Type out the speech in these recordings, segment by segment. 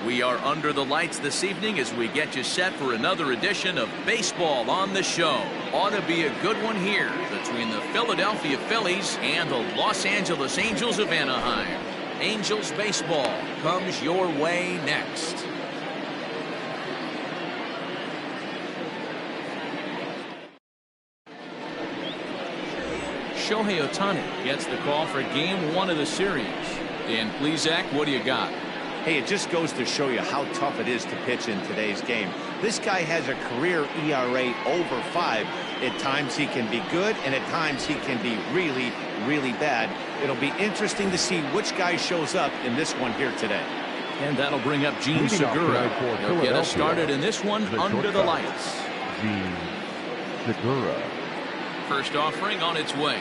We are under the lights this evening as we get you set for another edition of Baseball on the Show. Ought to be a good one here between the Philadelphia Phillies and the Los Angeles Angels of Anaheim. Angels baseball comes your way next. Shohei Ohtani gets the call for Game 1 of the series. Dan Plesac, what do you got? Hey, it just goes to show you how tough it is to pitch in today's game. This guy has a career ERA over 5. At times he can be good, and at times he can be really, really bad. It'll be interesting to see which guy shows up in this one here today. And that'll bring up Gene Segura. He'll get us started in this one under the lights. Gene Segura. First offering on its way.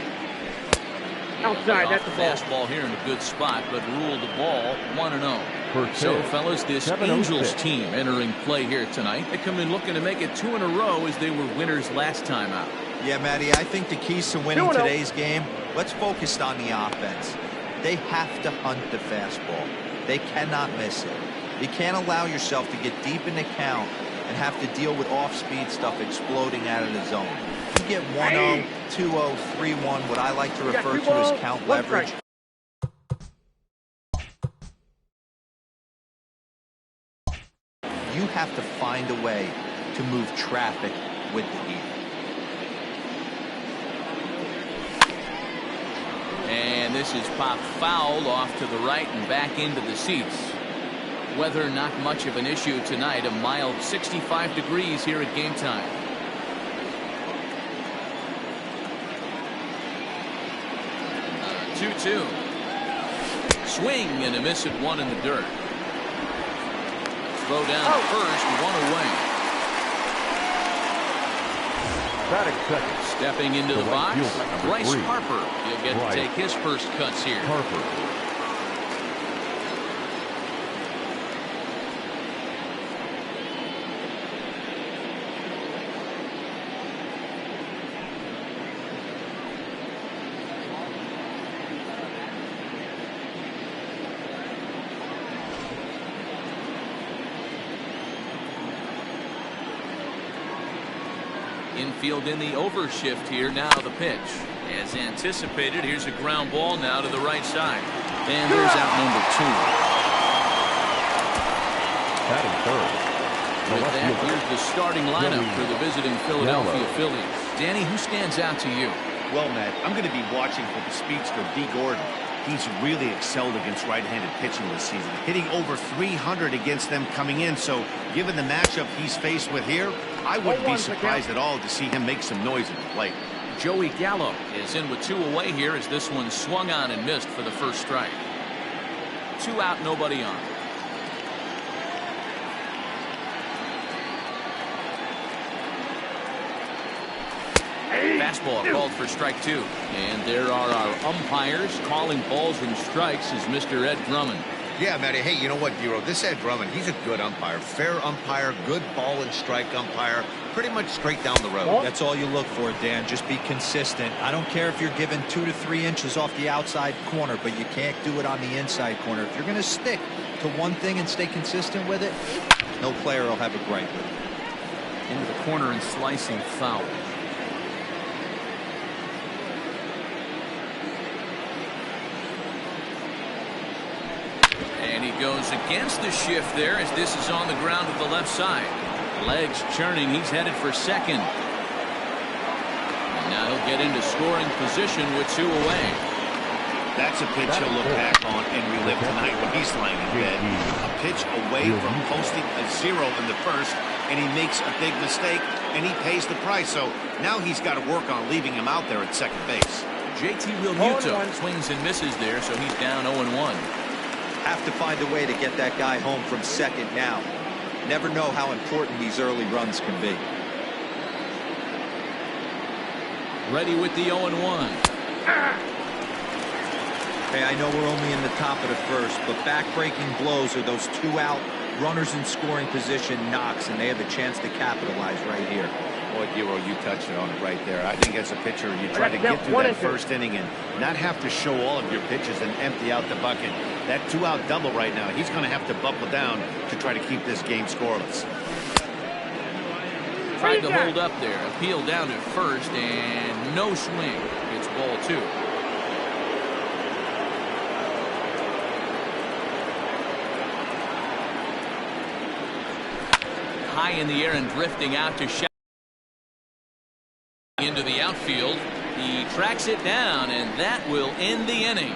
Outside, that's the ball. Fastball here in a good spot, but ruled the ball 1-0. So, fellas, this Angels team entering play here tonight. They come in looking to make it 2 in a row as they were winners last time out. Yeah, Matty, I think the keys to winning today's game, let's focus on the offense. They have to hunt the fastball. They cannot miss it. You can't allow yourself to get deep in the count and have to deal with off-speed stuff exploding out of the zone. You get 1-0, 2-0, 3-1, what I like to refer to as count leverage. You have to find a way to move traffic with the heat. And this is popped foul off to the right and back into the seats. Weather not much of an issue tonight. A mild 65 degrees here at game time. Uh, 2-2. Swing and a miss at 1 in the dirt. Throw down first, 1 away. Batting second. Stepping into the box, Bryce Harper. He'll get to take his first cuts here. Harper. Infield in the overshift here. Now the pitch. As anticipated, here's a ground ball now to the right side. And there's out number 2. Batting third. With that, here's the starting lineup for the visiting Philadelphia Phillies. Danny, who stands out to you? Well, Matt, I'm going to be watching for the speedster, D. Gordon. He's really excelled against right-handed pitching this season, hitting over 300 against them coming in. So, given the matchup he's faced with here, I wouldn't be surprised at all to see him make some noise at the plate. Joey Gallo is in with 2 away here as this one swung on and missed for the first strike. 2 out, nobody on. Fastball called for strike 2. And there are our umpires calling balls and strikes is Mr. Ed Drummond. Yeah, Matty. Hey, you know what, Dero? This Ed Drummond, he's a good umpire. Fair umpire, good ball and strike umpire. Pretty much straight down the road. That's all you look for, Dan. Just be consistent. I don't care if you're given 2 to 3 inches off the outside corner, but you can't do it on the inside corner. If you're going to stick to one thing and stay consistent with it, no player will have a gripe with it. Into the corner and slicing foul. And he goes against the shift there as this is on the ground to the left side. Legs churning. He's headed for second. And now he'll get into scoring position with 2 away. That's a pitch he'll look back on and relive tonight when he's lying in bed. A pitch away from posting a 0 in the first, and he makes a big mistake, and he pays the price. So now he's got to work on leaving him out there at second base. JT Realmuto swings and misses there, so he's down 0-1. Have to find a way to get that guy home from second now. Never know how important these early runs can be. Ready with the 0-1. Hey, I know we're only in the top of the first, but back-breaking blows are those 2 out runners in scoring position knocks, and they have a chance to capitalize right here. Boy, Giro, you touched it on it right there. I think as a pitcher, you try to get through that first inning and not have to show all of your pitches and empty out the bucket. That 2-out double right now, he's going to have to buckle down to try to keep this game scoreless. Tried to hold up there. Appeal down at first, and no swing. It's ball 2. High in the air and drifting out to shot into the outfield. He tracks it down, and that will end the inning.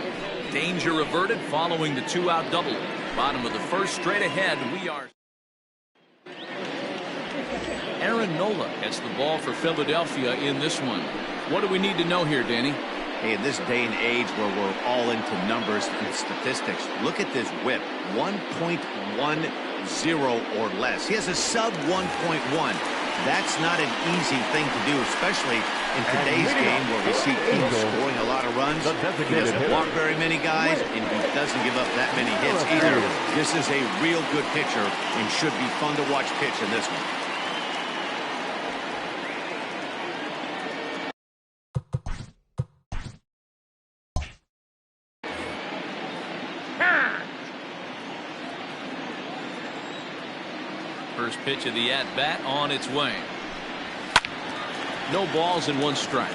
Danger averted following the 2-out double. Bottom of the first, straight ahead. We are. Aaron Nola gets the ball for Philadelphia in this one. What do we need to know here, Danny? Hey, in this day and age where we're all into numbers and statistics, look at this whip. 1.10 or less. He has a sub 1.1. That's not an easy thing to do, especially in today's game where we see teams scoring a lot of runs. He doesn't walk very many guys, and he doesn't give up that many hits either. This is a real good pitcher and should be fun to watch pitch in this one. First pitch of the at-bat on its way. No balls and 1 strike.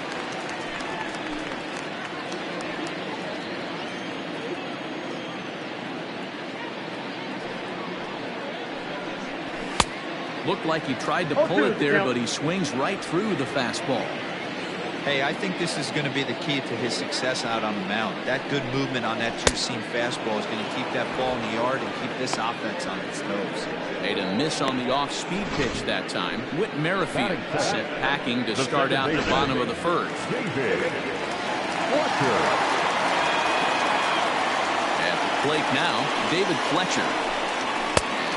Looked like he tried to pull it there, but he swings right through the fastball. Hey, I think this is going to be the key to his success out on the mound. That good movement on that 2-seam fastball is going to keep that ball in the yard and keep this offense on its toes. Made a miss on the off-speed pitch that time. Whit Merrifield sent packing to start out the bottom of the first. At the plate now, David Fletcher.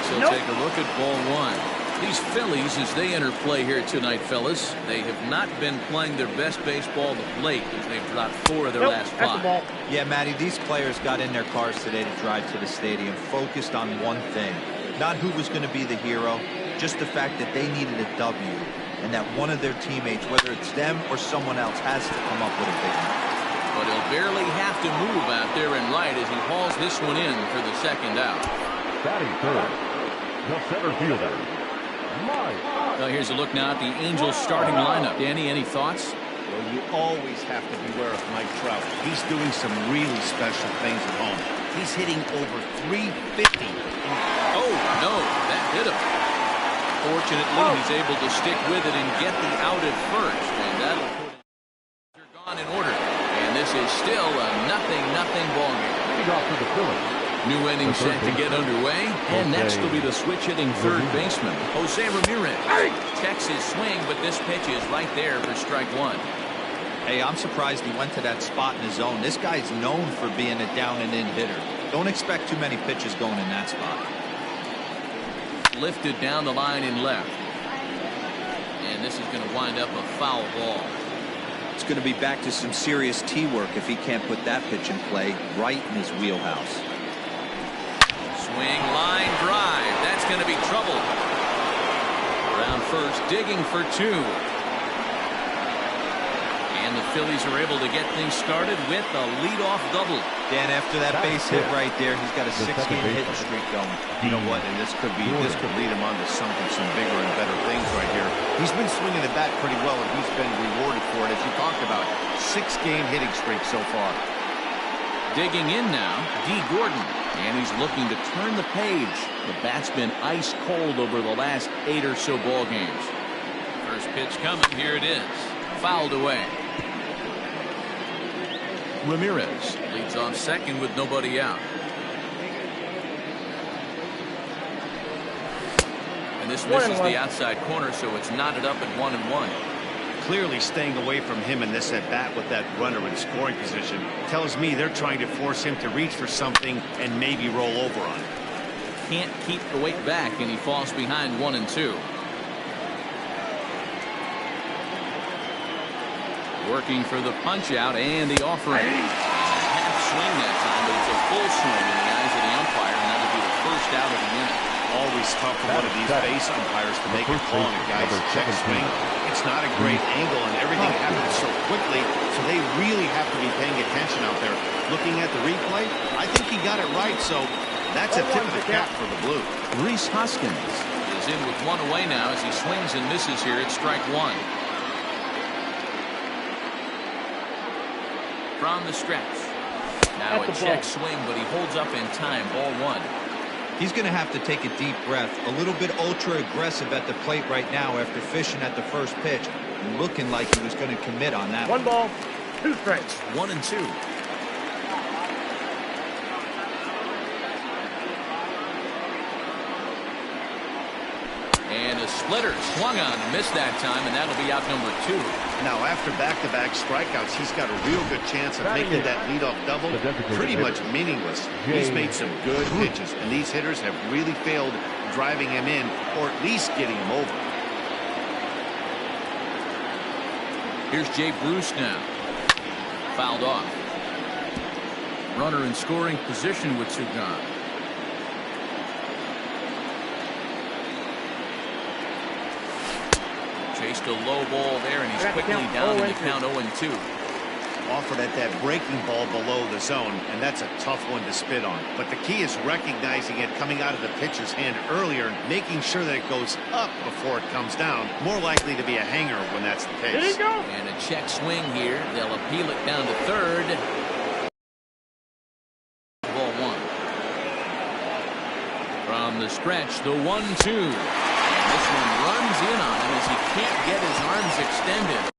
So take a look at ball 1. These Phillies, as they enter play here tonight, fellas, they have not been playing their best baseball of late as they've dropped 4 of their last 5. Yeah, Matty, these players got in their cars today to drive to the stadium, focused on one thing. Not who was going to be the hero, just the fact that they needed a W, and that one of their teammates, whether it's them or someone else, has to come up with a big one. But he'll barely have to move out there and right as he hauls this one in for the 2nd out. Batting third, the center fielder. Here's a look now at the Angels starting lineup. Danny, any thoughts? Well, you always have to beware of Mike Trout. He's doing some really special things at home. He's hitting over 350. Oh, no, that hit him. Fortunately, he's able to stick with it and get the out at first, and that'll put him gone in order. And this is still a 0-0 ball game. Lead off to the Phillies. New inning set to get underway, and next will be the switch-hitting third baseman, Jose Ramirez. Checks his swing, but this pitch is right there for strike 1. Hey, I'm surprised he went to that spot in his zone. This guy's known for being a down-and-in hitter. Don't expect too many pitches going in that spot. Lifted down the line in left. And this is going to wind up a foul ball. It's going to be back to some serious tee work if he can't put that pitch in play right in his wheelhouse. Swing, line drive. That's going to be trouble. Around first, digging for 2. And the Phillies are able to get things started with a leadoff double. Dan, after that base hit right there, he's got a 6-game hitting streak going. You know what? And this could lead him on to some bigger and better things right here. He's been swinging the bat pretty well, and he's been rewarded for it, as you talked about. 6-game hitting streak so far. Digging in now, D. Gordon. And he's looking to turn the page. The bat's been ice cold over the last 8 or so ball games. First pitch coming. Here it is. Fouled away. Ramirez leads off second with nobody out. And this misses the outside corner, so it's knotted up at 1-1. Clearly staying away from him in this at-bat with that runner in scoring position tells me they're trying to force him to reach for something and maybe roll over on it. Can't keep the weight back, and he falls behind 1-2. Working for the punch-out and the offering. Half swing that time, but it's a full swing in the eyes of the umpire, and that'll be the first out of the inning. always tough for one of these base umpires to make a call on a guy's check swing. It's not a great angle, and everything happens so quickly, so they really have to be paying attention out there. Looking at the replay, I think he got it right, so that's a tip of the cap for the Blue. Reese Hoskins is in with one away now as he swings and misses here at strike one. From the stretch. Now a check swing, but he holds up in time. Ball one. He's going to have to take a deep breath. A little bit ultra-aggressive at the plate right now after fishing at the first pitch. Looking like he was going to commit on that. One ball, two strikes. 1-2. And a splitter swung on and missed that time, and that'll be out number 2. Now, after back-to-back strikeouts, he's got a real good chance of making that leadoff double pretty much meaningless. He's made some good pitches, and these hitters have really failed driving him in or at least getting him over. Here's Jay Bruce now. Fouled off. Runner in scoring position with Segura. Chased a low ball there, and he's quickly down in the count 0-2. Offered at that breaking ball below the zone, and that's a tough one to spit on. But the key is recognizing it coming out of the pitcher's hand earlier and making sure that it goes up before it comes down. More likely to be a hanger when that's the case. There you go. And a check swing here. They'll appeal it down to third. Ball one. From the stretch, the 1-2. This one runs in on him as he can't get his arms extended.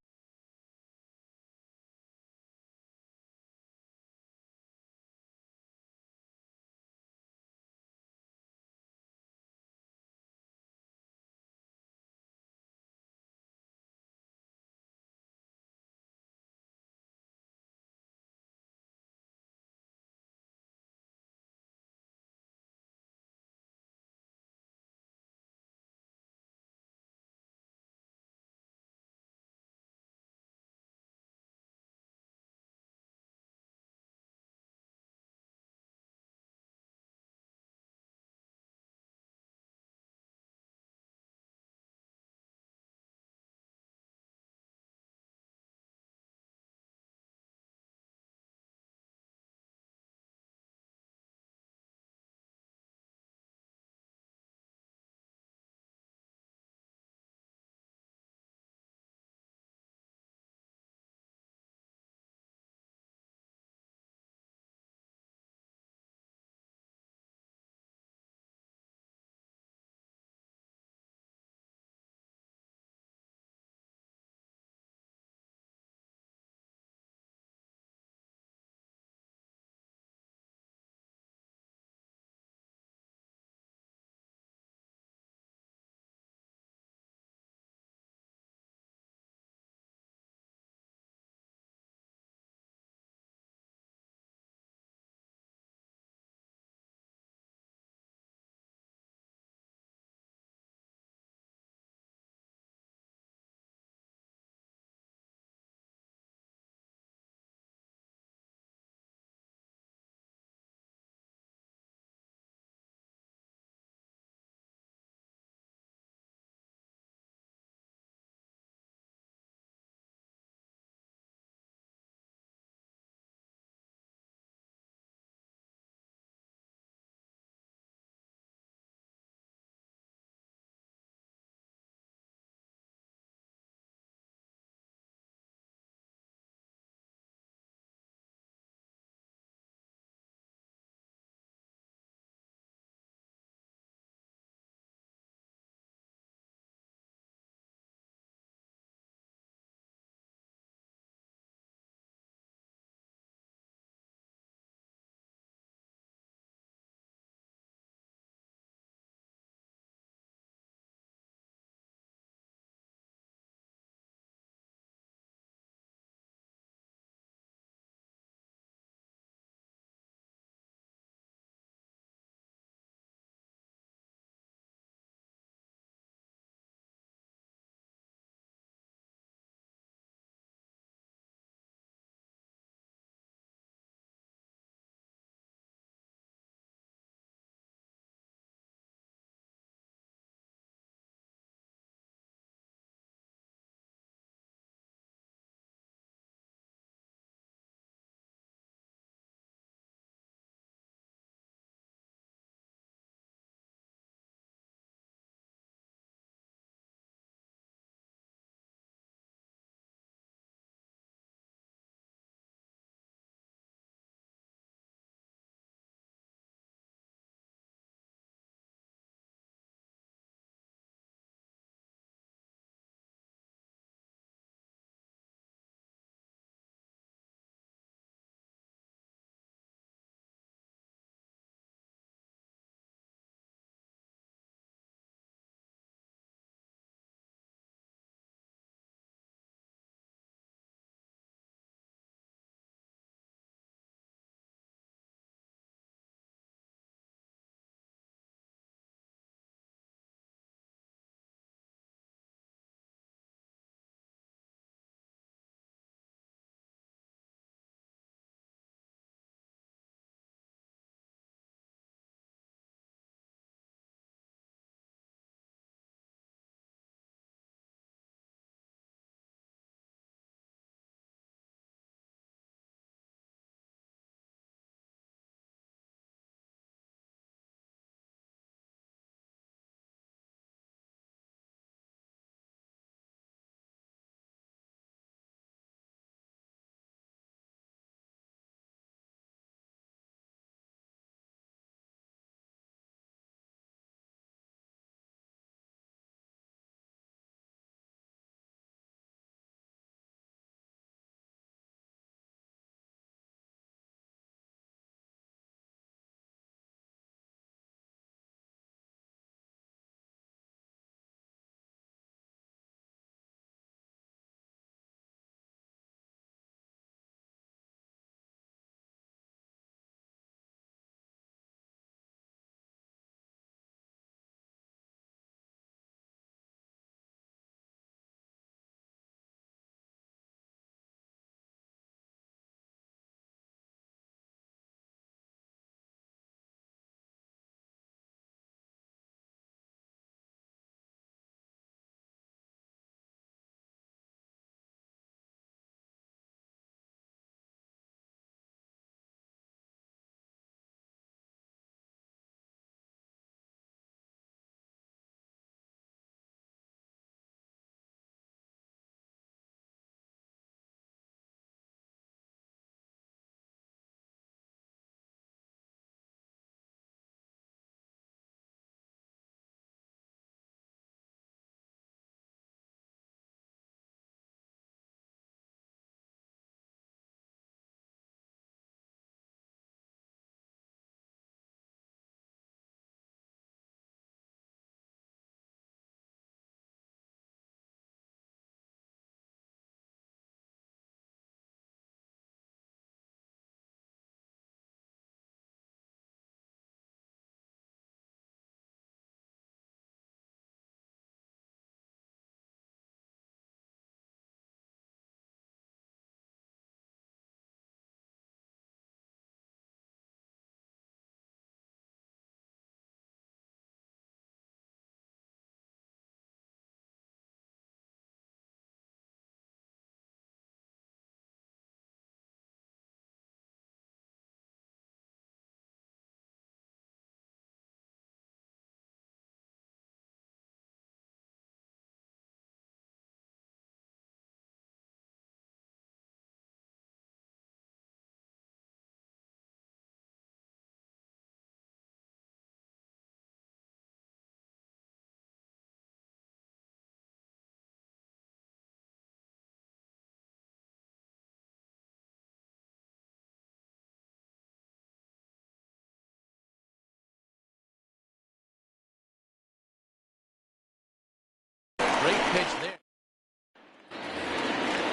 great pitch there.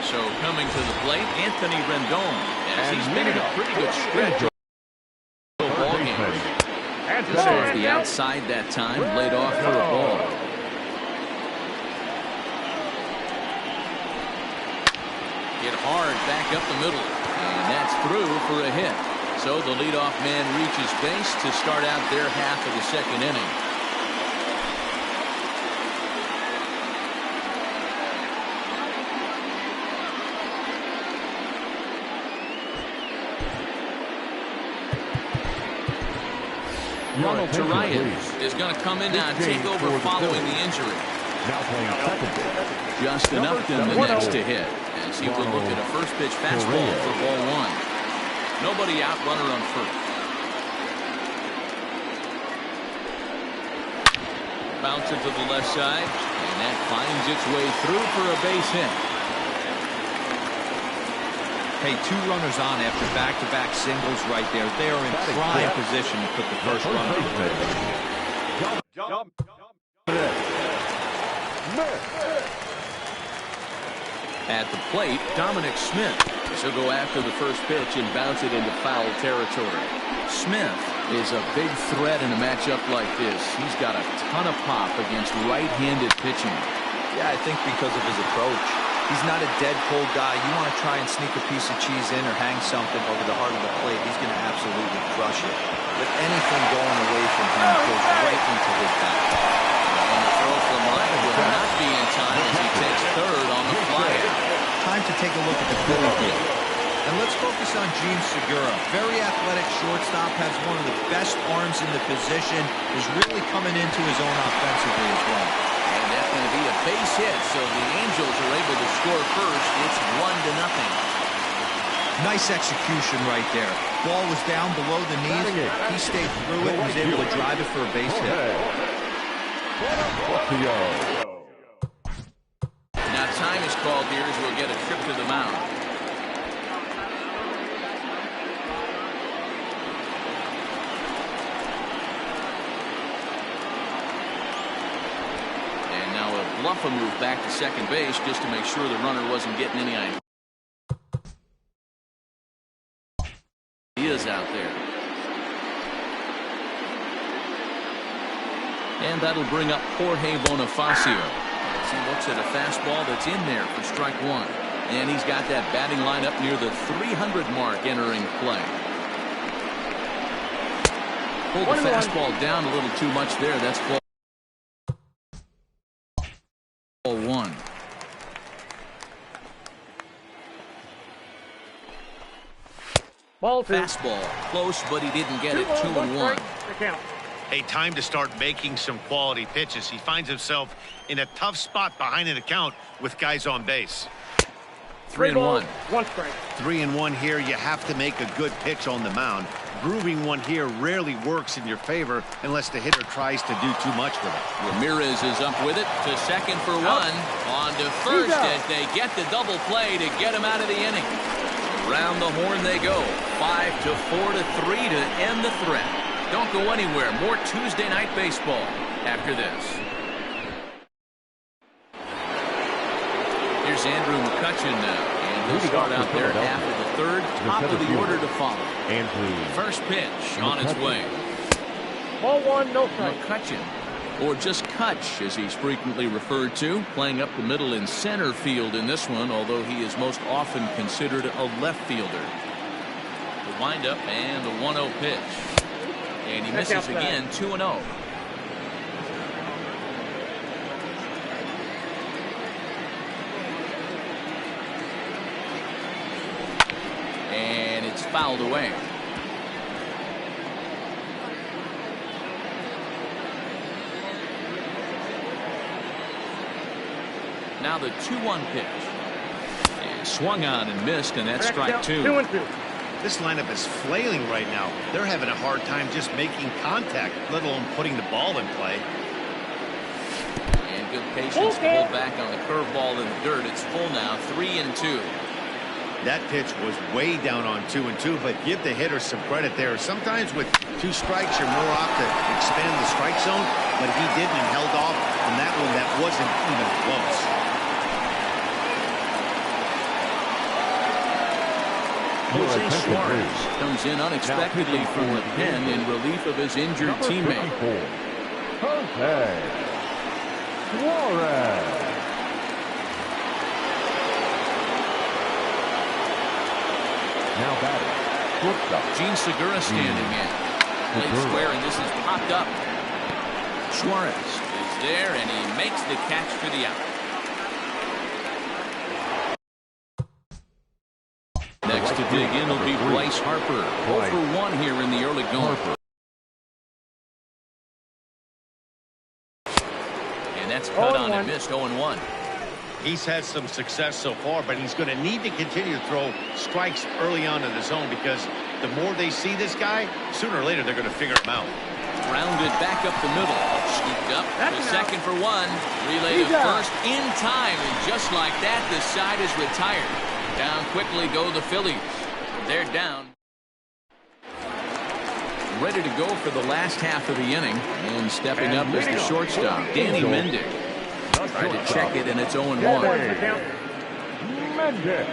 So coming to the plate, Anthony Rendon, as he's been in a pretty good stretch of ball games. Just off the outside that time, laid off for a ball. Hit hard back up the middle, and that's through for a hit. So the leadoff man reaches base to start out their half of the second inning. Ronald Torreyes is going to come in now and take over following the injury. Now playing second. Just enough to the next to hit, as he will look at a first pitch fastball for ball one. Nobody out, runner on first. Bounce it to the left side, and that finds its way through for a base hit. Hey, 2 runners on after back-to-back singles right there. They are in prime position to put the first runner on. Jump. At the plate, Dominic Smith. He'll go after the first pitch and bounce it into foul territory. Smith is a big threat in a matchup like this. He's got a ton of pop against right-handed pitching. Yeah, I think because of his approach. He's not a dead cold guy. You want to try and sneak a piece of cheese in or hang something over the heart of the plate, he's going to absolutely crush it. But anything going away from him goes right into his back. And the throw from right will not be in time as he takes third on the flyout. Time to take a look at the Philly field. And let's focus on Gene Segura. Very athletic shortstop, has one of the best arms in the position, is really coming into his own offensively as well. And that's going to be a base hit, so the Angels are able to score first. It's 1-0. Nice execution right there. Ball was down below the knees. He stayed through it and was able to drive it for a base hit. Now time is called here as we'll get a trip to the mound. And now a Bluffa move back to second base just to make sure the runner wasn't getting any ideas out there. And that'll bring up Jorge Bonifacio. As he looks at a fastball that's in there for strike one. And he's got that batting lineup near the 300 mark entering play. Pulled the fastball down a little too much there. That's ball one. Ball two. Fastball close, but he didn't get it. 2-1. Hey, time to start making some quality pitches. He finds himself in a tough spot behind an account with guys on base. 3-1. 1 strike. 3-1 here. You have to make a good pitch on the mound. Grooving one here rarely works in your favor unless the hitter tries to do too much with it. Ramirez is up with it to second for one. On to first as they get the double play to get him out of the inning. Around the horn they go. 5-4-3 to end the threat. Don't go anywhere. More Tuesday night baseball after this. Here's Andrew McCutchen now. And he'll start out there half of the third. Top of the order to follow. First pitch on its way. Ball one, no strike. McCutchen, or just Kutch as he's frequently referred to, playing up the middle in center field in this one, although he is most often considered a left fielder. The windup and the 1-0 pitch. And he misses again, 2-0. And it's fouled away. Now the 2-1 pitch. And swung on and missed, and that's strike two. 2-2. This lineup is flailing right now. They're having a hard time just making contact, let alone putting the ball in play. And good patience to hold back on the curveball in the dirt. It's full now, 3-2. That pitch was way down on 2-2, but give the hitter some credit there. Sometimes with 2 strikes, you're more apt to expand the strike zone, but he didn't and held off from that one that wasn't even close. Jose Suarez comes in unexpectedly from the pen in relief of his injured teammate. Jose Suarez. Now batting, shortstop. Gene Segura standing in. Played square, and this is popped up. Suarez is there, and he makes the catch for the out. Next to dig in will be Bryce Harper. 0 for 1 here in the early going. And that's cut on and missed. 0-1. He's had some success so far, but he's going to need to continue to throw strikes early on in the zone, because the more they see this guy, sooner or later they're going to figure him out. Rounded back up the middle. Scooped up to second for 1. Relay to first in time, and just like that, the side is retired. Down quickly go the Phillies. They're down. Ready to go for the last half of the inning, and stepping up is the shortstop, Danny Mendick. Tried to check it, and it's 0-1. Mendick.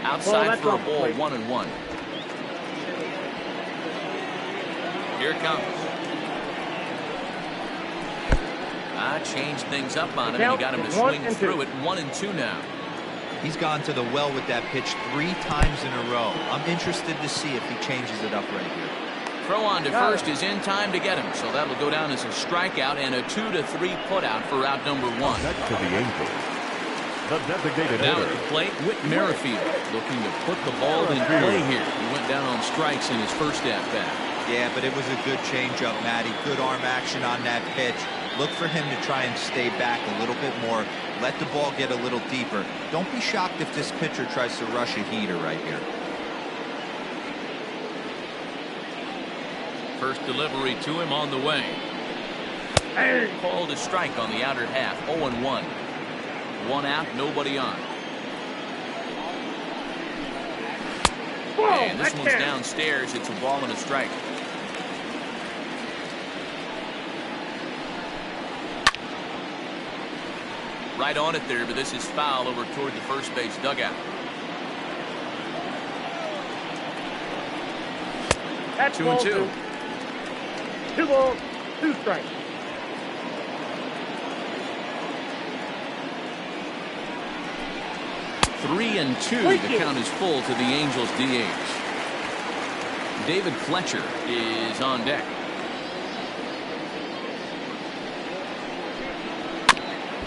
Outside for a ball, 1-1. Here it comes. Changed things up on him, and he got him to swing through it. 1-2 now. He's gone to the well with that pitch 3 times in a row. I'm interested to see if he changes it up right here. Throw on to first is in time to get him, so that'll go down as a strikeout and a 2-3 putout for out number 1. Next to the Angels, the designated Now hitter. at the plate, Whit Merrifield looking to put the ball in play here. He went down on strikes in his first at-bat. Yeah, but it was a good changeup, Matty. Good arm action on that pitch. Look for him to try and stay back a little bit more. Let the ball get a little deeper. Don't be shocked if this pitcher tries to rush a heater right here. First delivery to him on the way. Called a strike on the outer half. 0-1. 1 out, nobody on. And this one's downstairs. It's a ball and a strike. Right on it there, but this is foul over toward the first base dugout. That's 2-2. 2 balls, 2 strikes. Three and 2. The count is full to the Angels DH. David Fletcher is on deck.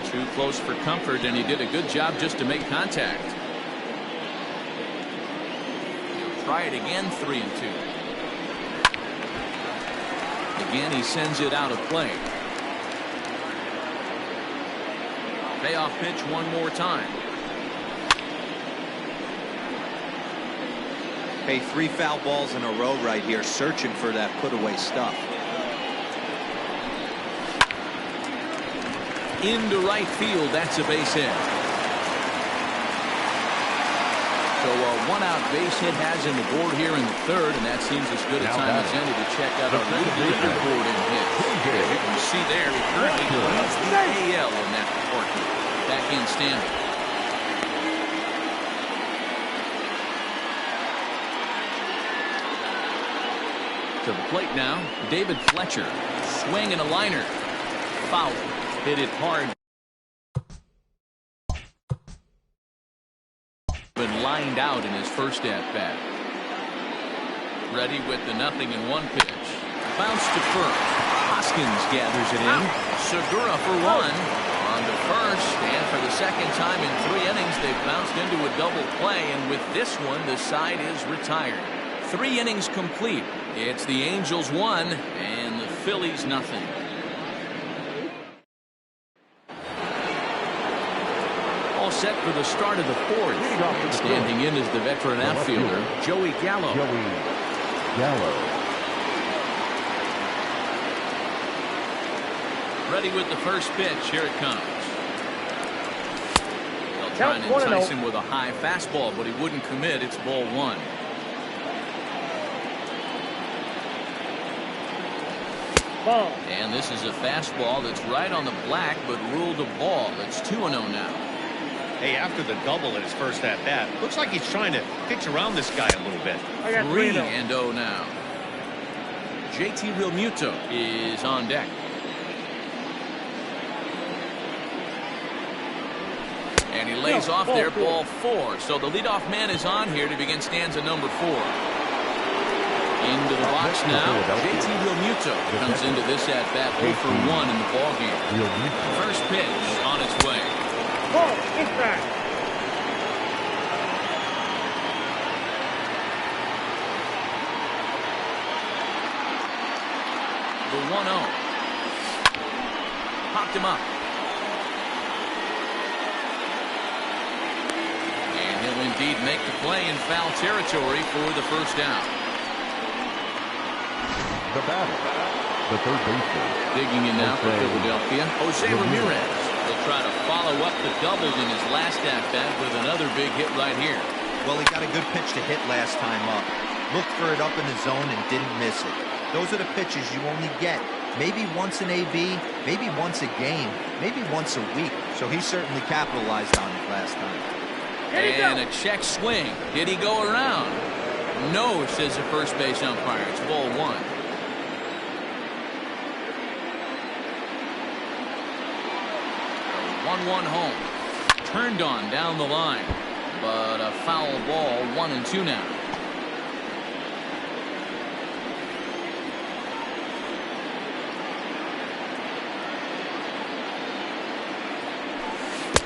Too close for comfort, and he did a good job just to make contact. He'll try it again. 3 and 2. Again, he sends it out of play. Payoff pitch one more time. Hey, 3 foul balls in a row right here, searching for that put-away stuff. Into right field. That's a base hit. So a 1-out base hit has him aboard here in the 3rd, and that seems as good a time as any to check out our leaderboard in hits. As you can see there, he currently leads the AL in that department. Back in standing. To the plate now, David Fletcher. Swing and a liner. Foul. Hit it hard. Been lined out in his first at-bat. Ready with the 0-1 pitch. Bounce to first. Hoskins gathers it in. Segura for 1. On to first. And for the second time in 3 innings, they've bounced into a double play. And with this one, the side is retired. 3 innings complete. It's the Angels 1 and the Phillies 0. All set for the start of the 4th. Standing in is the veteran outfielder, Joey Gallo. Gallo. Ready with the first pitch. Here it comes. They'll try and entice him with a high fastball, but he wouldn't commit. It's ball 1. Ball. And this is a fastball that's right on the black, but ruled a ball. It's 2-0 now. Hey, after the double in his first at-bat, looks like he's trying to pitch around this guy a little bit. I got 3-0 now. JT Realmuto is on deck. And he lays off there, ball 4. So the leadoff man is on here to begin stanza number 4. Into the box now. JT Realmuto comes into this at-bat 0 for 1 in the ballgame. First pitch on its way. Ball. Inside. The 1-0. Popped him up. And he'll indeed make the play in foul territory for the first down. The batter, the third baseman. Digging in now for Philadelphia, Jose Ramirez. He'll try to follow up the doubles in his last at-bat with another big hit right here. Well, he got a good pitch to hit last time up. Looked for it up in the zone and didn't miss it. Those are the pitches you only get maybe once in AB, maybe once a game, maybe once a week. So he certainly capitalized on it last time. And a check swing. Did he go around? No, says the first base umpire. It's ball 1. A 1-1 home. Turned on down the line. But a foul ball, 1-2 now.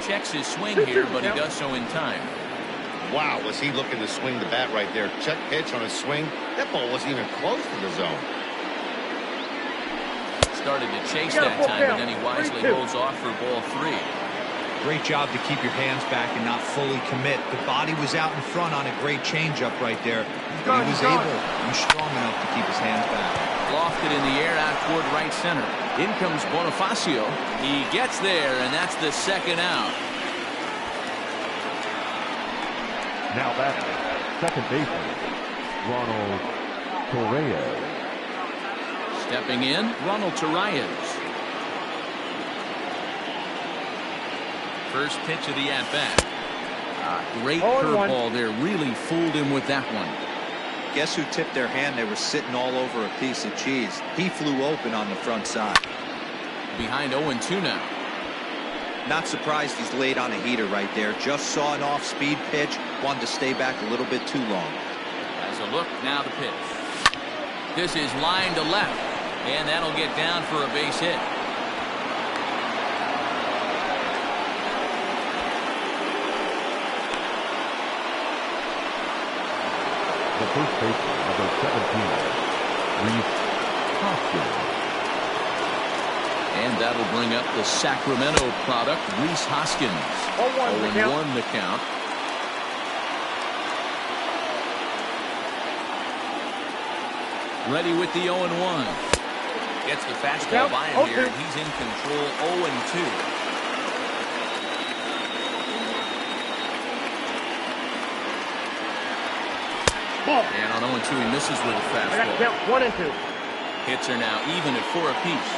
Checks his swing here, but he does so in time. Wow, was he looking to swing the bat right there. Check pitch on his swing. That ball wasn't even close to the zone. Started to chase that time, but then he wisely holds off for ball 3. Great job to keep your hands back and not fully commit. The body was out in front on a great changeup right there. But he was able and strong enough to keep his hands back. Lofted in the air out toward right center. In comes Bonifacio. He gets there, and that's the second out. Now batter, second baseman, Ronald Torreyes. Stepping in, Ronald Torreyes. First pitch of the at-bat. Great curveball there. Really fooled him with that one. Guess who tipped their hand? They were sitting all over a piece of cheese. He flew open on the front side. Behind 0-2 now. Not surprised he's laid on a heater right there. Just saw an off-speed pitch. Wanted to stay back a little bit too long. As a look, now the pitch. This is line to left. And that'll get down for a base hit. The first baseman, number 17, Bryce Harper. And that'll bring up the Sacramento product, Rhys Hoskins. 0-1 the count. Ready with the 0-1. Gets the fastball by him here, and he's in control. 0-2. And on 0-2, he misses with a fastball. 1-2. Hits are now even at 4 apiece.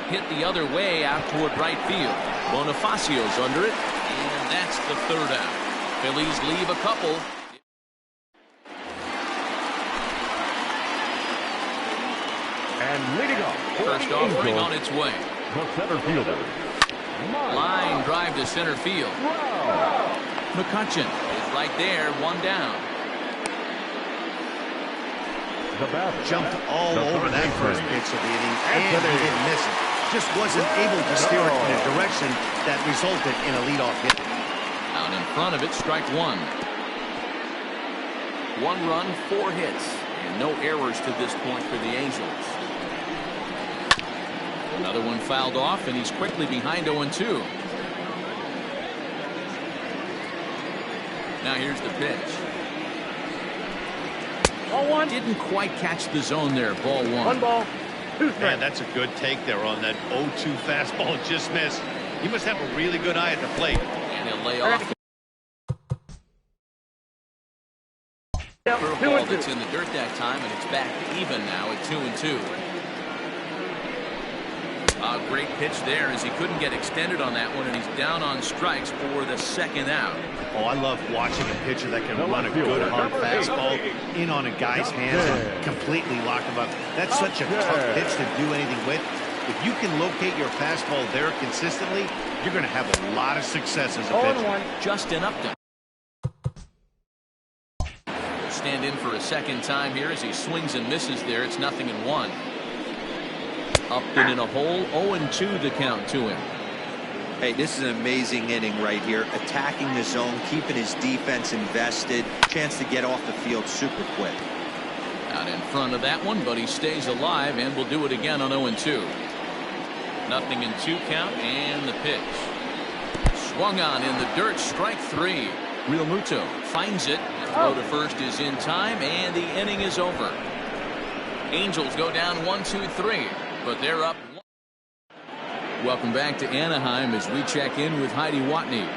Hit the other way out toward right field. Bonifacio's under it, and that's the third out. Phillies leave a couple. And leading off, First offering on its way. the center fielder. Line drive to center field. McCutcheon is right there, 1 down. The batter, Jumped all the over third that baseman. first pitch of the inning, and he didn't miss it. Just wasn't able to steer it in a direction that resulted in a leadoff hit. Out in front of it, strike 1. 1 run, 4 hits, and no errors to this point for the Angels. Another one fouled off, and he's quickly behind 0-2. Now here's the pitch. 0-1. Didn't quite catch the zone there. Ball 1. 1 ball, 2 strikes. Man, that's a good take there on that 0-2 fastball. Just missed. He must have a really good eye at the plate. And he'll lay off. Curveball that's in the dirt that time, and it's back even now at 2-2. A great pitch there as he couldn't get extended on that one, and he's down on strikes for the second out. Oh, I love watching a pitcher that can run a good hard fastball in on a guy's hands and completely lock him up. That's such a tough pitch to do anything with. If you can locate your fastball there consistently, you're going to have a lot of success as a pitcher. Justin Upton. Stand in for a second time here as he swings and misses there. It's 0-1. Upton in a hole, 0-2 the count to him. Hey, this is an amazing inning right here. Attacking the zone, keeping his defense invested. Chance to get off the field super quick. Out in front of that one, but he stays alive and will do it again on 0-2. 0-2 count, and the pitch. Swung on in the dirt, strike 3. Real Muto finds it. The throw to first is in time, and the inning is over. Angels go down 1-2-3, but they're up. Welcome back to Anaheim as we check in with Heidi Watney.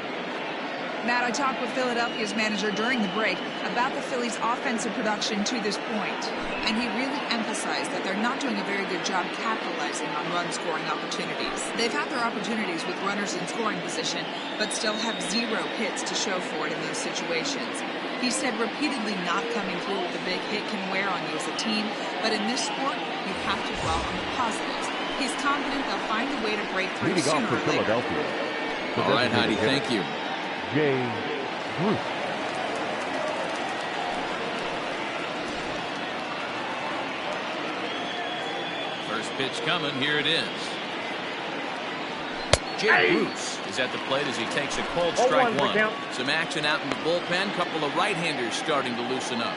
Matt, I talked with Philadelphia's manager during the break about the Phillies' offensive production to this point, and he really emphasized that they're not doing a very good job capitalizing on run-scoring opportunities. They've had their opportunities with runners in scoring position, but still have 0 hits to show for it in those situations. He said repeatedly not coming through with a big hit can wear on you as a team, but in this sport, you have to dwell on the positives. He's confident they'll find a way to break through sooner or later. All right, Heidi, thank you. Bruce. First pitch coming. Here it is. Bruce is at the plate as he takes a cold strike one. Some action out in the bullpen. Couple of right-handers starting to loosen up.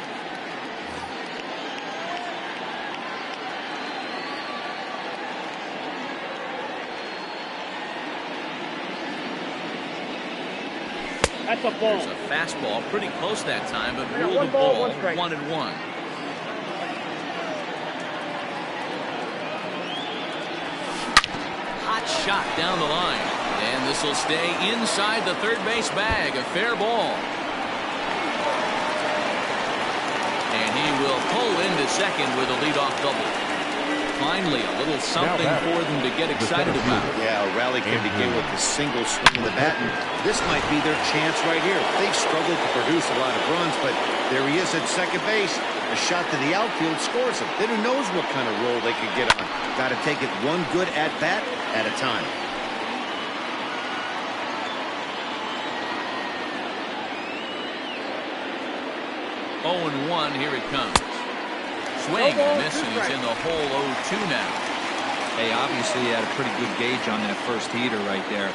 That's a ball. There's a fastball pretty close that time, but ruled the ball 1-1. Hot shot down the line, and this will stay inside the third base bag. A fair ball, and he will pull into second with a leadoff double. Finally, a little something for them to get excited about. Yeah, a rally can begin with a single swing of the bat, and this might be their chance right here. They've struggled to produce a lot of runs, but there he is at second base. A shot to the outfield scores him. Then who knows what kind of roll they could get on. Got to take it one good at-bat at a time. Oh-1, here it comes. Swing and miss, and he's in the hole 0-2 now. Hey, obviously he had a pretty good gauge on that first heater right there.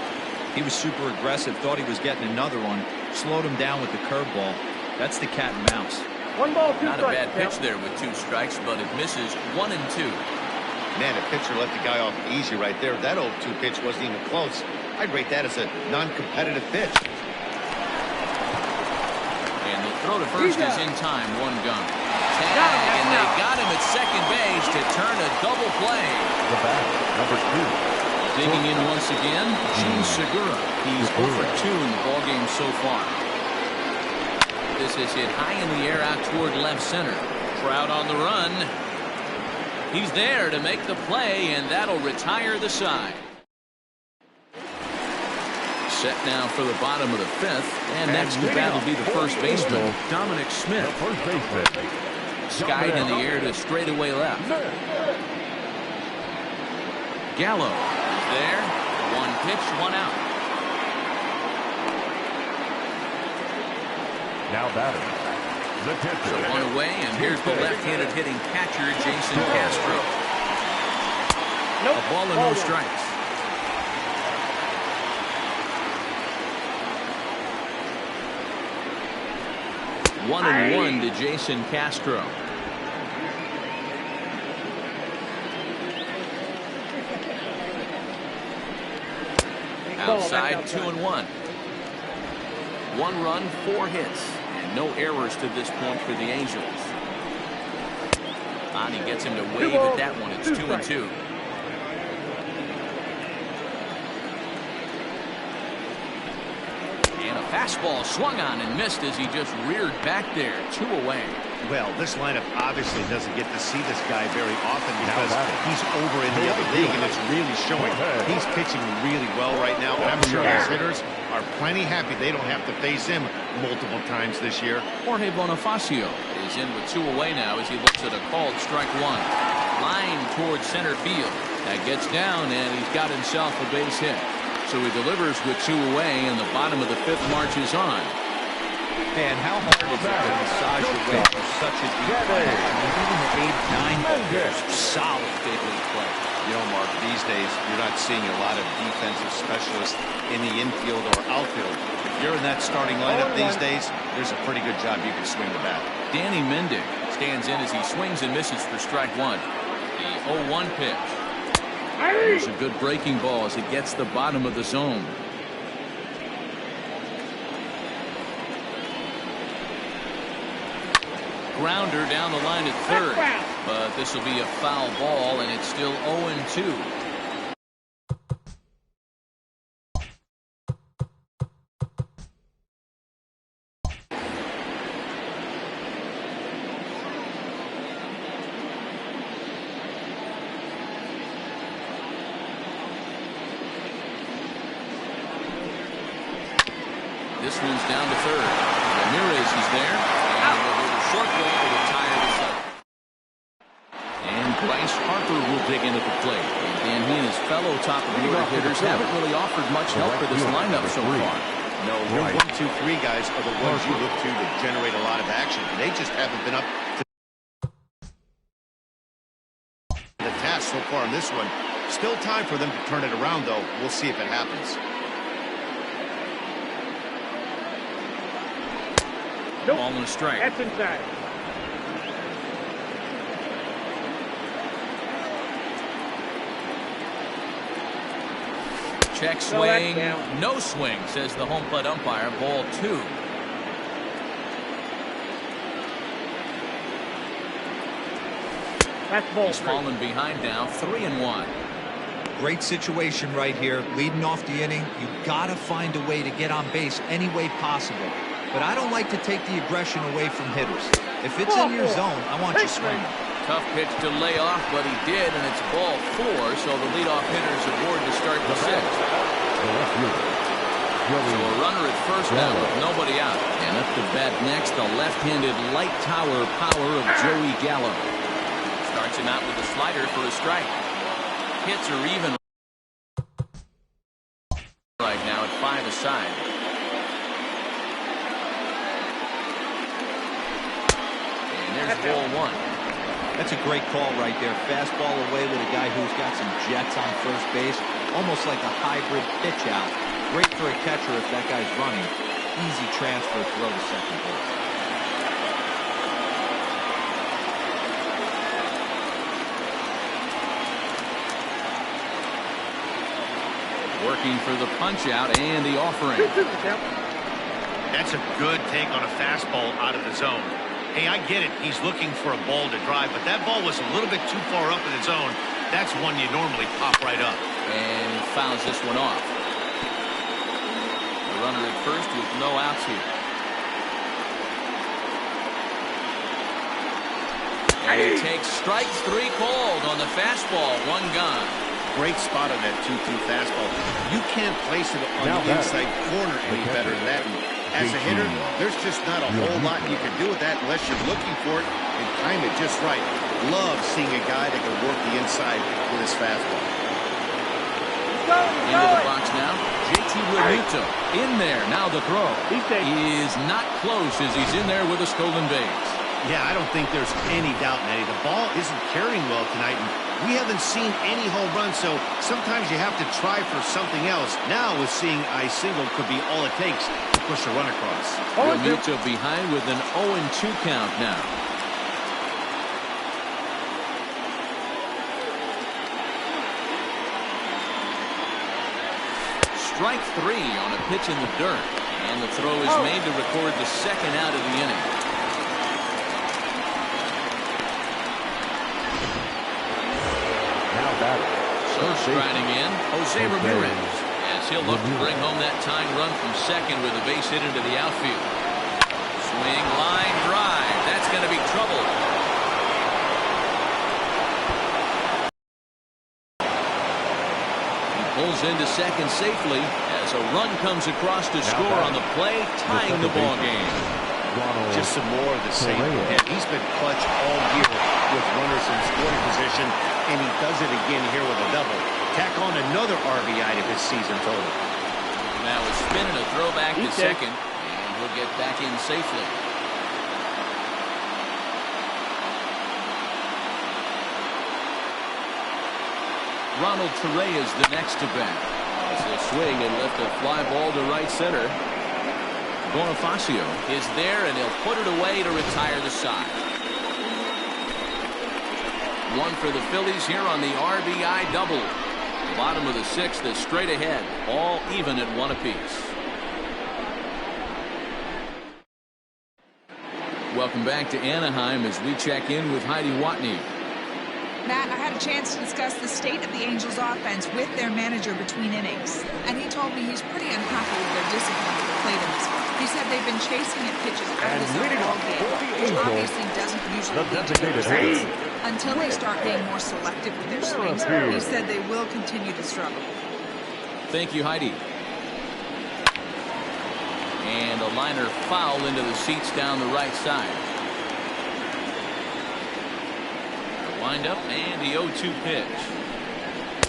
He was super aggressive, thought he was getting another one, slowed him down with the curveball. That's the cat and mouse. 1 ball, 2 Not strikes. a bad pitch there with 2 strikes, but it misses 1-2. Man, a pitcher let the guy off easy right there. That 0-2 pitch wasn't even close. I'd rate that as a non-competitive pitch. And the throw to first is in time, 1 gun. Tag, and they got him at second base to turn a double play. The bat, number 2. Digging in once again, Segura. He's 0 for 2 in the ballgame so far. This is hit high in the air out toward left center. Crowd on the run. He's there to make the play, and that'll retire the side. Set now for the bottom of the 5th, and next to bat will be the first baseman, Dominic Smith. The first baseman. Skied in the air to straightaway left. Gallo is there. 1 pitch, 1 out. Now batting. The pitcher. 1 away, and here's the left-handed hitting catcher, Jason Castro. A ball and no strikes. One and 1 to Jason Castro. Outside, 2-1. 1 run, 4 hits, and no errors to this point for the Angels. Ani gets him to wave at that one. It's 2-2. And a Fastball swung on and missed as he just reared back there. 2 away. Well, this lineup obviously doesn't get to see this guy very often because he's over in the other league, and it's really showing. He's pitching really well right now, and I'm sure his hitters are plenty happy they don't have to face him multiple times this year. Jorge Bonifacio is in with 2 away now as he looks at a called strike 1. Line towards center field. That gets down, and he's got himself a base hit. So he delivers with 2 away, and the bottom of the 5th marches on. Man, how hard is it to massage your way through such a deep lineup? I mean, even the 8-9 players, solid big league play. You know, Mark, these days you're not seeing a lot of defensive specialists in the infield or outfield. If you're in that starting lineup these days, there's a pretty good job you can swing the bat. Danny Mendick stands in as he swings and misses for strike 1. The 0-1 pitch. There's a good breaking ball as it gets the bottom of the zone. Grounder down the line at third, but this will be a foul ball, and it's still 0-2. This one's down to third. Ramirez is there. Short ball to retire the second. And Bryce Harper will dig in at the plate. And he and his fellow top-of-the-order hitters haven't really offered much help for this lineup so far. No, your 1, 2, 3 guys are the ones you look to generate a lot of action. They just haven't been up to the task so far in this one. Still time for them to turn it around, though. We'll see if it happens. Nope. Ball and a strike. That's inside. Check swing. No swing, says the home plate umpire. Ball 2. That's ball. He's fallen behind now. 3-1. Great situation right here. Leading off the inning, you gotta find a way to get on base any way possible. But I don't like to take the aggression away from hitters. If it's in your zone, I want you swinging. Tough pitch to lay off, but he did, and it's ball 4, so the leadoff hitter is aboard to start the 6th. So a runner at first now with nobody out. And up to bat next, the left-handed light tower power of Joey Gallo. Starts him out with a slider for a strike. Hits are even right now at 5 aside. There's ball 1. That's a great call right there. Fastball away with a guy who's got some jets on first base. Almost like a hybrid pitch out. Great for a catcher if that guy's running. Easy transfer throw to second base. Working for the punch out and the offering. That's a good take on a fastball out of the zone. Hey, I get it. He's looking for a ball to drive, but that ball was a little bit too far up in the zone. That's one you normally pop right up. And fouls this one off. The runner at first with no outs here. And he takes strike 3 called on the fastball. 1 gone. Great spot on that 2-2 fastball. You can't place it on the inside corner any better than that. And as a hitter, there's just not a whole lot you can do with that unless you're looking for it and time it just right. Love seeing a guy that can work the inside with his fastball. Into the box now. JT Realmuto in there. Now the throw. He is not close as he's in there with a stolen base. Yeah, I don't think there's any doubt, Eddie. The ball isn't carrying well tonight, and we haven't seen any home runs, so sometimes you have to try for something else. Now, with seeing I single could be all it takes to push a run across. Realmuto behind with an 0-2 count now. Strike 3 on a pitch in the dirt, and the throw is made to record the 2nd out of the inning. So striding in, Jose Ramirez. And as he'll look to bring home that tying run from second with a base hit into the outfield. Swing, line drive. That's going to be trouble. He pulls into second safely as a run comes across to score on the play, tying the ball game. Just some more of the same. And he's been clutch all year with runners in scoring position, and he does it again here with a double. Tack on another RBI to his season total. Now a spin and a throwback to second, and he'll get back in safely. Ronald Torre is the next to bat. He'll swing and lift a fly ball to right center. Bonifacio is there, and he'll put it away to retire the side. One for the Phillies here on the RBI double. Bottom of the sixth is straight ahead, all even at one apiece. Welcome back to Anaheim as we check in with Heidi Watney. Matt, I had a chance to discuss the state of the Angels offense with their manager between innings, and he told me he's pretty unhappy with their discipline to the plate in this one. He said they've been chasing at pitches out of the ball game, which obviously doesn't usually lead to results. Until they start being more selective with their swings, he said they will continue to struggle. Thank you, Heidi. And a liner foul into the seats down the right side. Wind up and the 0-2 pitch.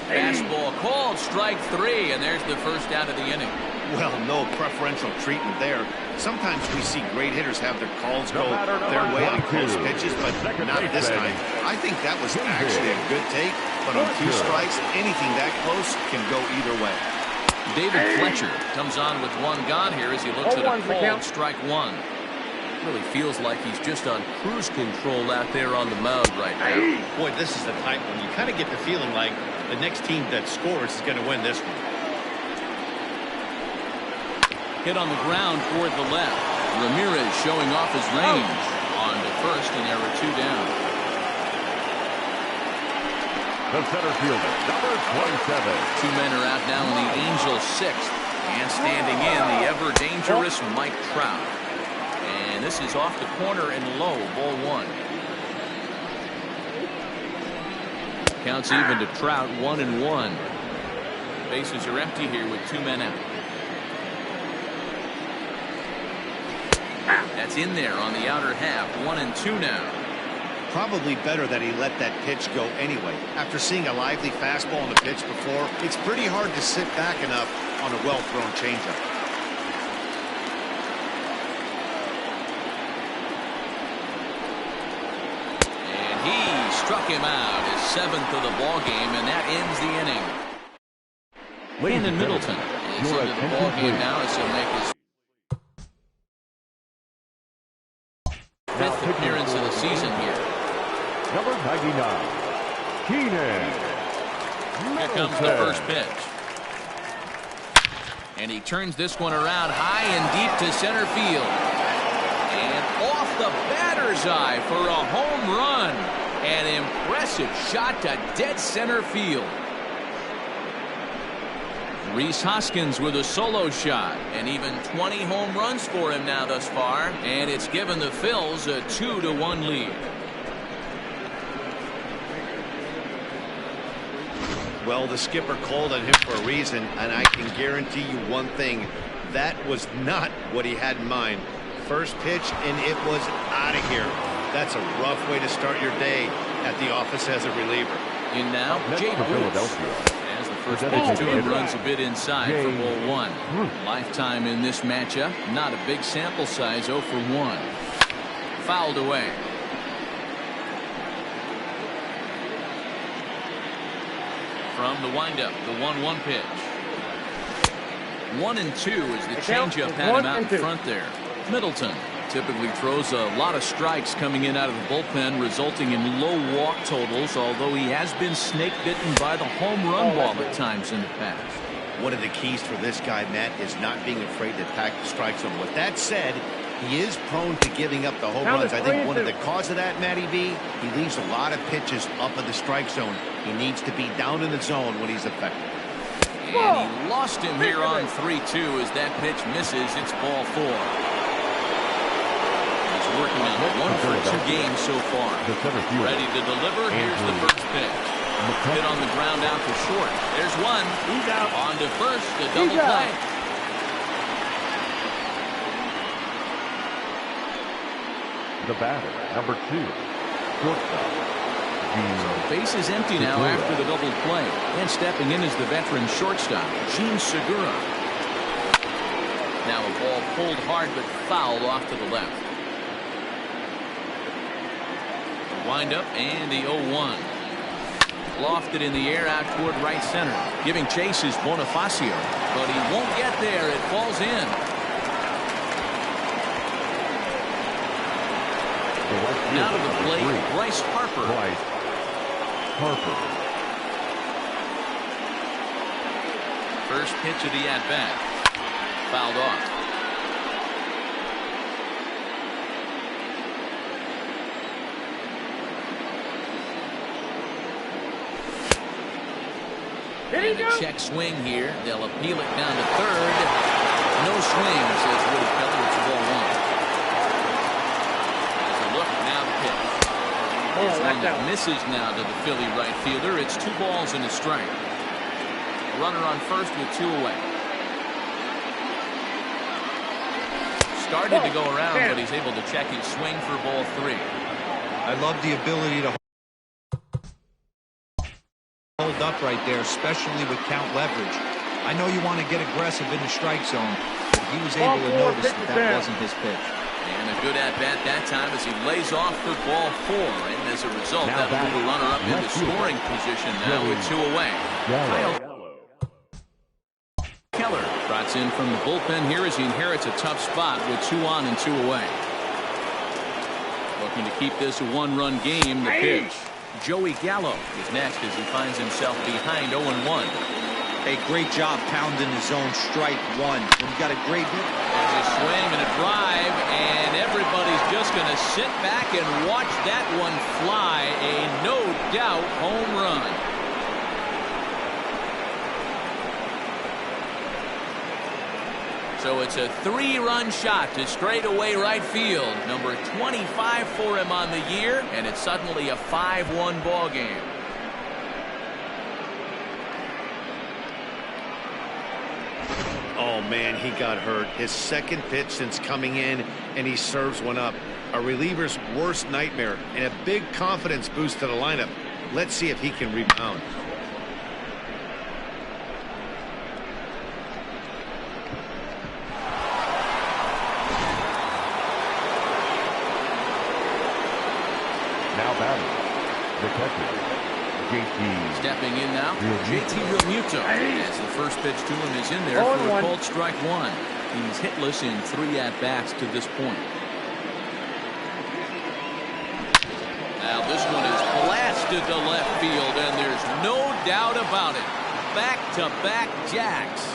Fastball called, strike three, and there's the first out of the inning. Well, no preferential treatment there. Sometimes we see great hitters have their calls go their way on close pitches, but not this time. I think that was actually a good take, but on 2 strikes, anything that close can go either way. David Fletcher comes on with 1 gone here as he looks at a called strike 1. Really feels like he's just on cruise control out there on the mound right now. Boy, this is the type when you kind of get the feeling like the next team that scores is going to win this one. Hit on the ground toward the left. Ramirez showing off his range. On to first, and there are 2 down. The center fielder, number 27. 2 men are out now in the Angels' 6th. And standing in, the ever-dangerous Mike Trout. And this is off the corner and low, ball 1. Counts even to Trout, 1-1. Bases are empty here with 2 men out. That's in there on the outer half, 1-2 now. Probably better that he let that pitch go anyway. After seeing a lively fastball on the pitch before, it's pretty hard to sit back enough on a well-thrown changeup. And he struck him out, his 7th of the ball game, and that ends the inning. Brandon Middleton is into the ball game now as he'll make his 5th appearance of the season here. Number 99, Keenan. Here comes the first pitch. And he turns this one around high and deep to center field. And off the batter's eye for a home run. An impressive shot to dead center field. Rhys Hoskins with a solo shot, and even 20 home runs for him now thus far, and it's given the Phils a 2-1 lead. Well, the skipper called on him for a reason, and I can guarantee you one thing, that was not what he had in mind. First pitch, and it was out of here. That's a rough way to start your day at the office as a reliever. In now, Jay Philadelphia. As the first pitch to him runs a bit inside for ball 1. Lifetime in this matchup, not a big sample size, 0 for 1. Fouled away. From the windup, the 1-1 pitch. 1-2 as the changeup had him out in front there. Middleton typically throws a lot of strikes coming in out of the bullpen, resulting in low walk totals, although he has been snake bitten by the home run ball at times in the past. One of the keys for this guy, Matt, is not being afraid to attack the strike zone. With that said, he is prone to giving up the home runs. I think one of the cause of that, Matty B, he leaves a lot of pitches up in the strike zone. He needs to be down in the zone when he's effective. And he lost him here on 3-2 as that pitch misses. It's ball 4. He's working on 1 for 2 games so far. Ready to deliver. Here's the first pitch. Hit on the ground out to short. There's one. He's out. On to first. A double play. The batter, number 2, shortstop. So base is empty now after the double play. And stepping in is the veteran shortstop, Segura. Now a ball pulled hard but fouled off to the left. The windup and the 0-1. Lofted in the air out toward right center. Giving chase is Bonifacio, but he won't get there. It falls in. Now to the plate, Bryce Harper. First pitch of the at-bat. Fouled off. And a check swing here. They'll appeal it down to third. No swing, says Woody Keller. It's ball 1. There's a look, now the pitch. This one that misses now to the Philly right fielder. It's 2 balls and a strike. Runner on first with 2 away. Started to go around, but he's able to check his swing for ball 3. I love the ability to hold up right there, especially with count leverage. I know you want to get aggressive in the strike zone, but he was able to notice that wasn't his pitch. And a good at-bat that time as he lays off for ball 4. And as a result, that will move the runner up into scoring position now with 2 away. Keller trots in from the bullpen here as he inherits a tough spot with 2 on and 2 away. Looking to keep this a 1-run game. The pitch. Joey Gallo is next as he finds himself behind 0-1. Hey, great job pounding his own strike 1. When you got a great hit. There's a swing and a drive, and everybody's just going to sit back and watch that one fly. A no-doubt home run. So it's a 3-run shot to straightaway right field. Number 25 for him on the year, and it's suddenly a 5-1 ball game. Oh, man, he got hurt. His second pitch since coming in, and he serves one up. A reliever's worst nightmare, and a big confidence boost to the lineup. Let's see if he can rebound. Now batting, the catcher, JT. Stepping in now, JT Realmuto. As the first pitch to him is in there for a called strike 1. He's hitless in 3 at-bats to this point. Now this one is blasted to left field, and there's no doubt about it. Back-to-back jacks.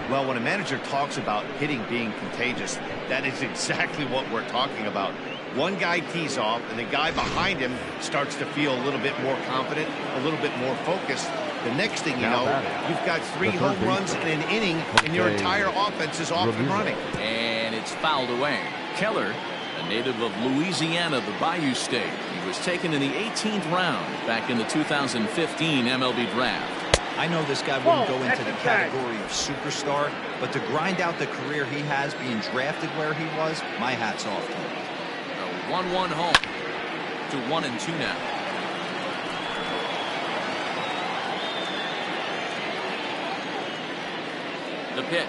Well, when a manager talks about hitting being contagious, that is exactly what we're talking about. One guy tees off, and the guy behind him starts to feel a little bit more confident, a little bit more focused. The next thing you know, you've got 3 home runs in an inning, and your entire offense is off and running. And it's fouled away. Keller, a native of Louisiana, the Bayou State. He was taken in the 18th round back in the 2015 MLB draft. I know this guy wouldn't go into the category of superstar, but to grind out the career he has being drafted where he was, my hat's off to him. A 1-1 home to 1-2 now. The pitch.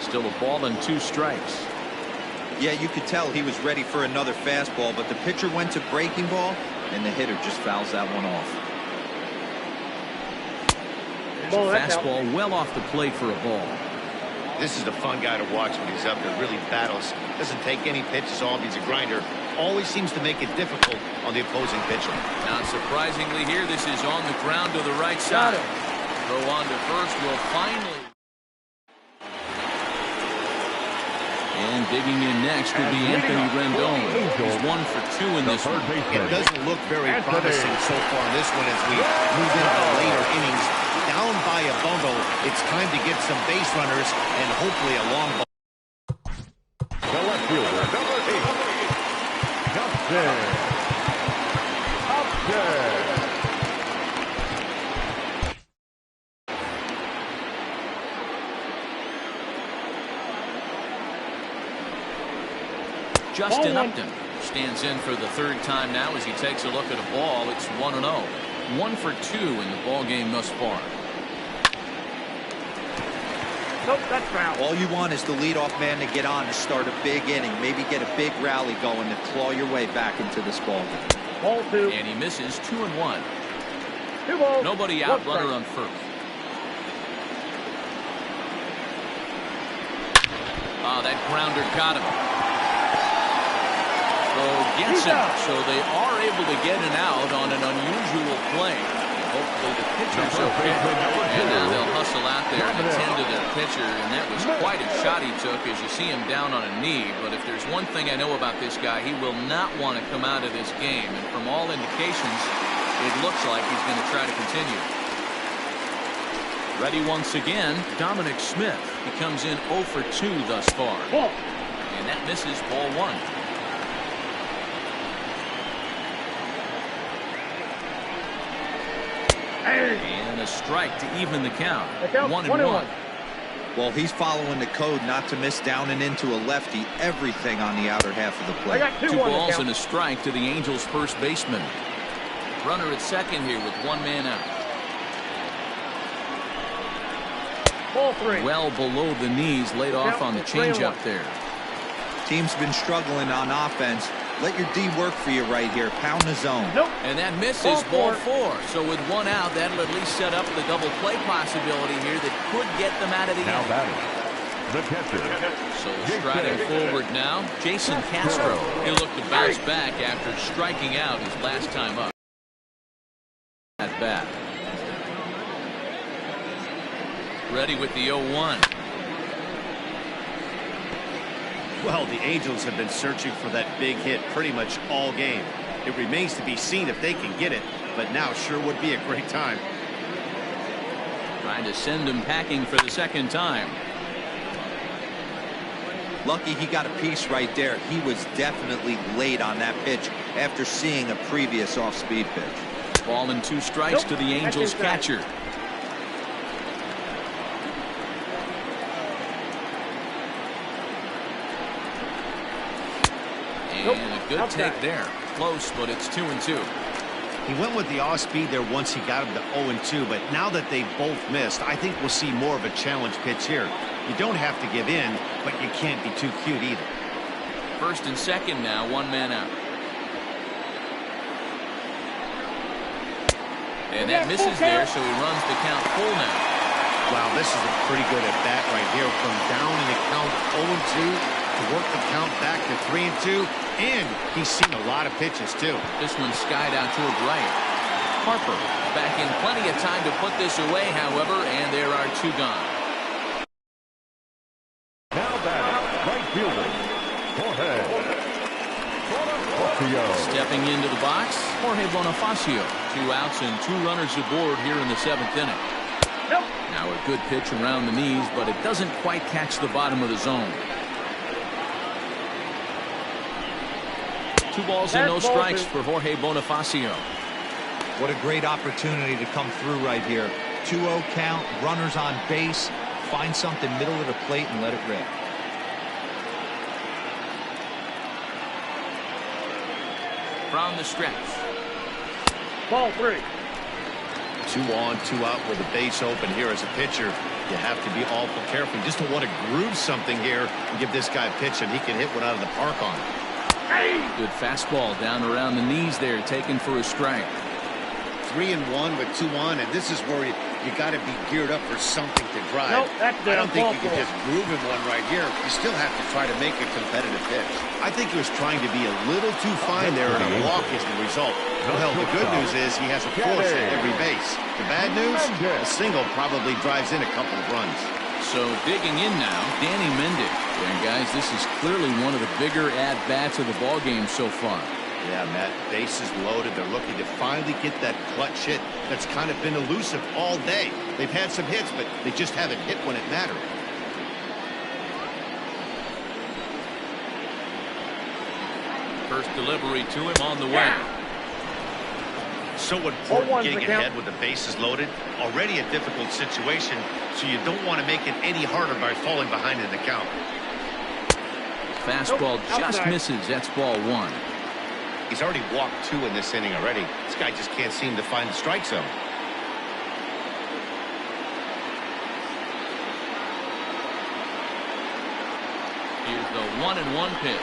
Still a ball and 2 strikes. Yeah, you could tell he was ready for another fastball, but the pitcher went to breaking ball, and the hitter just fouls that one off. There's a fastball well off the plate for a ball. This is the fun guy to watch when he's up there. Really battles. Doesn't take any pitches off. He's a grinder. Always seems to make it difficult on the opposing pitcher. Not surprisingly here, this is on the ground to the right side. Throw on to first will finally. And digging in next would be Anthony Rendon. He's 1 for 2 in this one. It doesn't look very promising so far in this one as we move into the later innings. Down by a bundle, it's time to get some base runners and hopefully a long ball. The left fielder, number 8, Justin. Justin Upton stands in for the third time now as he takes a look at a ball. It's 1-0. 1 for 2 in the ball game thus far. Nope, that's foul. All you want is the leadoff man to get on to start a big inning. Maybe get a big rally going to claw your way back into this ball game. Ball 2. And he misses 2-1. 2 balls. Nobody out, runner on first. Oh, that grounder got him. So gets him. So they are able to get an out on an unusual play. Hopefully the pitcher's okay. And now they'll hustle out there and attend to their pitcher. And that was quite a shot he took as you see him down on a knee. But if there's one thing I know about this guy, he will not want to come out of this game. And from all indications, it looks like he's going to try to continue. Ready once again, Dominic Smith. He comes in 0 for 2 thus far. And that misses ball 1. And a strike to even the count. 1-1. Well, he's following the code not to miss down and into a lefty. Everything on the outer half of the plate. 2 balls and a strike to the Angels' first baseman. Runner at second here with 1 man out. Ball 3. Well below the knees, laid off on the changeup there. Team's been struggling on offense. Let your D work for you right here. Pound the zone. Nope. And that misses ball 4. So with 1 out, that'll at least set up the double play possibility here that could get them out of the Now inning. batting, the catcher. So striding forward now, Jason Castro. He'll look to bounce back after striking out his last time up. At bat. Ready with the 0-1. Well, the Angels have been searching for that big hit pretty much all game. It remains to be seen if they can get it, but now sure would be a great time. Trying to send him packing for the second time. Lucky he got a piece right there. He was definitely late on that pitch after seeing a previous off-speed pitch. Ball and 2 strikes to the Angels catcher. And a good take there. Close, but it's 2-2. He went with the off-speed there once he got him to 0-2, but now that they both missed, I think we'll see more of a challenge pitch here. You don't have to give in, but you can't be too cute either. First and second now, 1 man out. And that misses there, so he runs the count full now. Wow, this is a pretty good at-bat right here. From down in the count 0-2 to work the count back to 3-2. And he's seen a lot of pitches, too. This one skied out toward right. Harper back in plenty of time to put this away, however, and there are 2 gone. Now batting, right fielder, Jorge Bonifacio. Stepping into the box, Jorge Bonifacio. 2 outs and 2 runners aboard here in the 7th inning. Now a good pitch around the knees, but it doesn't quite catch the bottom of the zone. 2 balls and no strikes for Jorge Bonifacio. What a great opportunity to come through right here. 2-0 count, runners on base. Find something middle of the plate and let it rip. From the stretch. Ball 3. 2 on, 2 out with a base open here as a pitcher. You have to be awful careful. You just don't want to groove something here and give this guy a pitch and he can hit one out of the park on it. Good fastball down around the knees there, taken for a strike. 3-1 with 2 on, and this is where you got to be geared up for something to drive. Nope, that's I don't think you can ball just groove him one right here. You still have to try to make a competitive pitch. I think he was trying to be a little too fine there, and a walk is the result. Well, the good news is he has a force at every base. The bad news, a single probably drives in a couple of runs. So digging in now, Danny Mendick. And guys, this is clearly one of the bigger at-bats of the ball game so far. Yeah, Matt, bases loaded. They're looking to finally get that clutch hit that's kind of been elusive all day. They've had some hits, but they just haven't hit when it mattered. First delivery to him on the way. So important getting ahead with the bases loaded. Already a difficult situation, so you don't want to make it any harder by falling behind in the count. Fastball just misses. That's ball one. He's already walked 2 in this inning already. This guy just can't seem to find the strike zone. Here's the 1-1 pitch.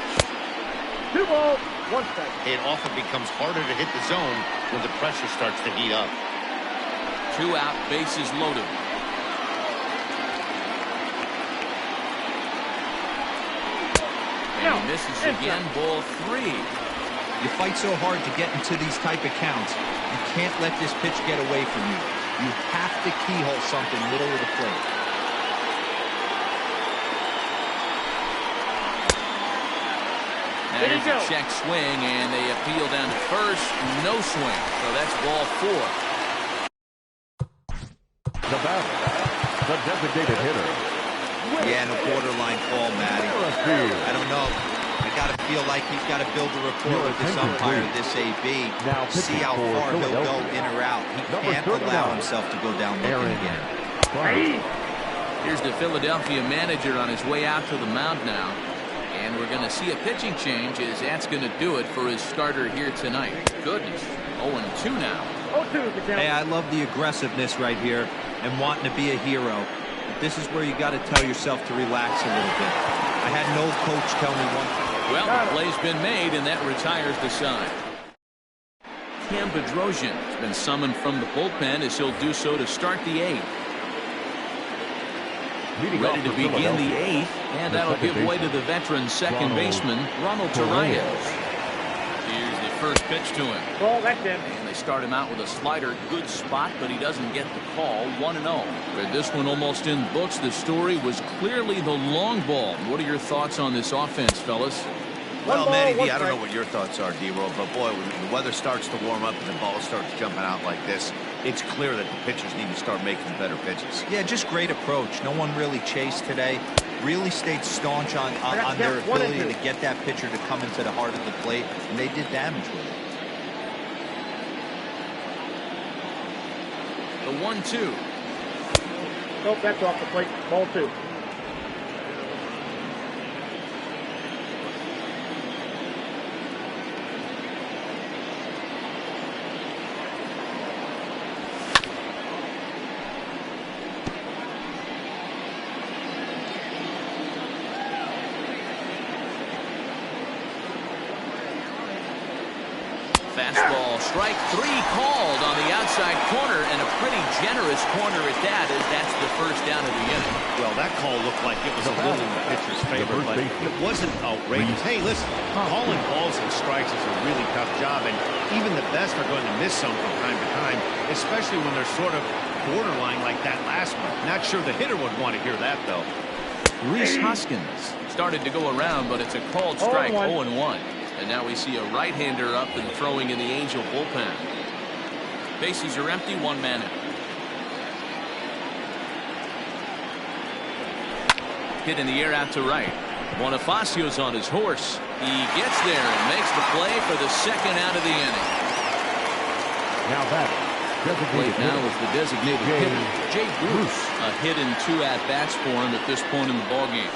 2 balls, 1 strike. It often becomes harder to hit the zone when the pressure starts to heat up. 2 out, bases loaded. And he misses again, ball 3. You fight so hard to get into these type of counts. You can't let this pitch get away from you. You have to keyhole something middle of the plate. Now here's a check swing, and they appeal down to first. No swing, so that's ball 4. The batter, the designated hitter. Yeah, and a borderline call, Matty. I don't know. I got to feel like he's got to build a rapport with this umpire, this AB. See how far he'll go in or out. He can't allow himself to go down looking again. Here's the Philadelphia manager on his way out to the mound now. And we're going to see a pitching change as that's going to do it for his starter here tonight. Goodness, 0-2 now. 0-2 the count. Hey, I love the aggressiveness right here and wanting to be a hero. But this is where you got to tell yourself to relax a little bit. I had no coach tell me one thing. Well, the play's been made, and that retires the side. Cam Bedrosian has been summoned from the bullpen as he'll do so to start the 8th. Ready to begin the 8th, and that'll give way to the veteran second baseman, Ronald Torreyes. Here's the first pitch to him. Ball, that's in. And they start him out with a slider, good spot, but he doesn't get the call. 1-0. With this one almost in books, the story was clearly the long ball. What are your thoughts on this offense, fellas? Well, Matty V, I don't know what your thoughts are, D-Roll, but boy, when the weather starts to warm up and the ball starts jumping out like this, it's clear that the pitchers need to start making better pitches. Yeah, just great approach. No one really chased today. Really stayed staunch on their ability to get that pitcher to come into the heart of the plate, and they did damage with it. The 1-2. Nope, that's off the plate. Ball 2. Fastball, strike 3 called on the outside corner, and a pretty generous corner at that, as that's the first down of the inning. Well, that call looked like it was a little in the pitcher's favor, but it wasn't outrageous. Hey, listen, calling balls and strikes is a really tough job, and even the best are going to miss some from time to time, especially when they're sort of borderline like that last one. Not sure the hitter would want to hear that, though. Reese Hoskins started to go around, but it's a called strike, 0-1. And now we see a right-hander up and throwing in the Angel bullpen. Bases are empty, 1 man out. Hit in the air out to right. Bonifacio's on his horse. He gets there and makes the play for the second out of the inning. Now that Plate now is the designated hitter, Jay Bruce. A hit in 2 at-bats for him at this point in the ballgame.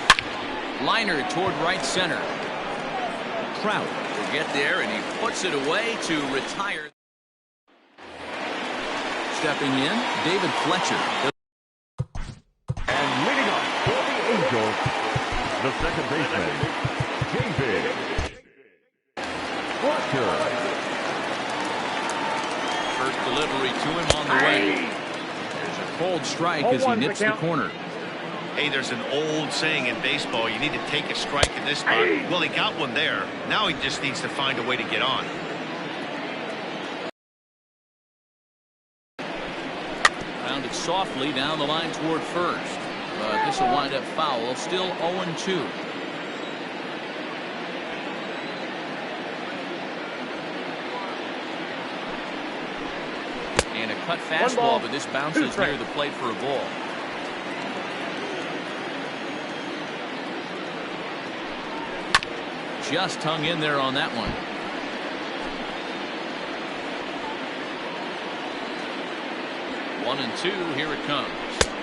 Liner toward right center. Trout will get there, and he puts it away to retire. Stepping in, David Fletcher. and leading up for the Angels, the second baseman, David Fletcher. First delivery to him on the way. There's a cold strike as he nips the corner. Hey, there's an old saying in baseball, you need to take a strike in this spot. Well, he got one there. Now he just needs to find a way to get on. Rounded softly down the line toward first. but this will wind up foul. Still 0-2. And a cut fastball, but this bounces near the plate for a ball. Just hung in there on that one. One and two, here it comes.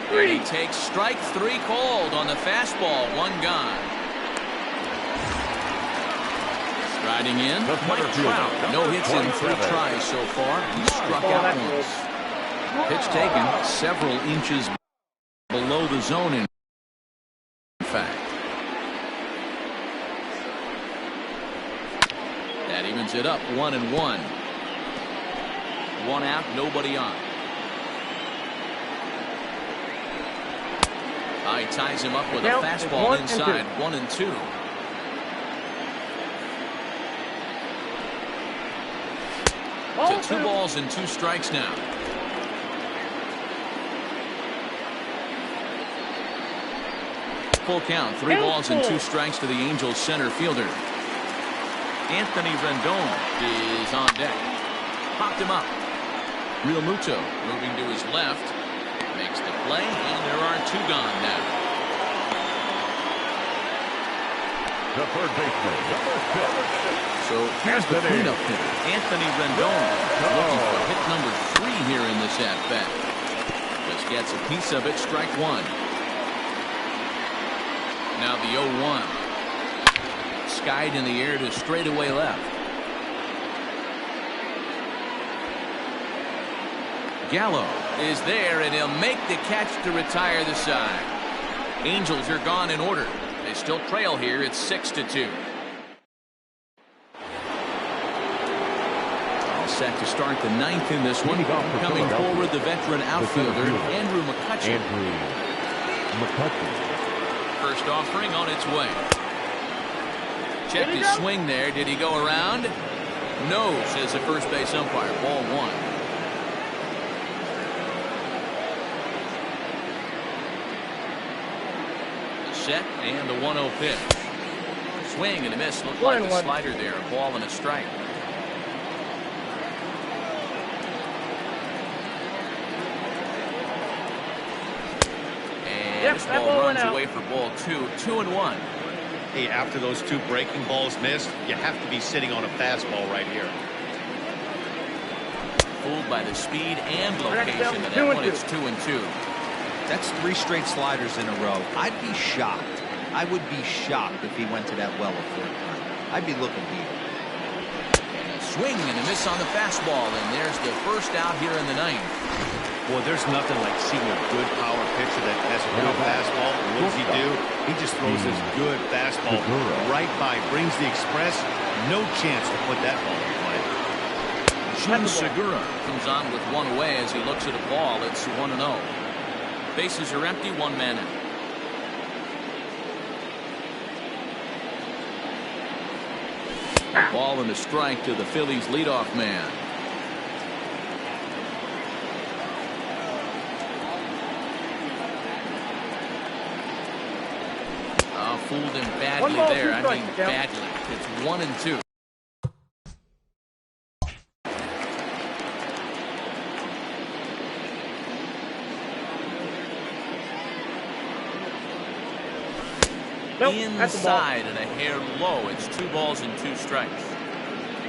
And he takes strike three called on the fastball. One gone. Striding in, Mike Trout. No hits in 3 tries so far. He struck out once. Pitch taken several inches below the zone in fact. That evens it up 1-1. 1 out, nobody on. He ties him up with a fastball inside. 1-2. To 2 balls and 2 strikes now. Full count. 3 balls and 2 strikes to the Angels center fielder. Anthony Rendon is on deck. Popped him up. Real Muto moving to his left. Makes the play, and there are 2 gone now. The third baseman, number 6. So here's the cleanup hitter, Anthony Rendon, looking for hit number 3 here in this at-bat. Just gets a piece of it, strike 1. Now the 0-1. Skied in the air to straightaway left. Gallo is there, and he'll make the catch to retire the side. Angels are gone in order. They still trail here. It's 6-2. All set to start the 9th in this one. Coming forward, the veteran outfielder, Andrew McCutchen. First offering on its way. Checked his swing there. Did he go around? No, says the first base umpire. Ball 1. Set and the 1-0 pitch. Swing and a miss. Looked like a slider there. A ball and a strike. And this ball runs away for ball 2. 2-1. Hey, after those 2 breaking balls missed, you have to be sitting on a fastball right here. Fooled by the speed and location of that one. It's 2-2. That's 3 straight sliders in a row. I'd be shocked. I would be shocked if he went to that well a 3rd time. I'd be looking here. And a swing and a miss on the fastball, and there's the first out here in the 9th. Boy, there's nothing like seeing a good power pitcher that has a good fastball. What does he do? He just throws this good fastball right by, brings the express. No chance to put that ball in play. Segura comes on with 1 away as he looks at a ball. It's 1-0. Bases are empty, 1 man out. Ball and a strike to the Phillies leadoff man. Fooled him badly there. I mean badly. It's 1-2. Inside and a hair low. It's 2 balls and 2 strikes.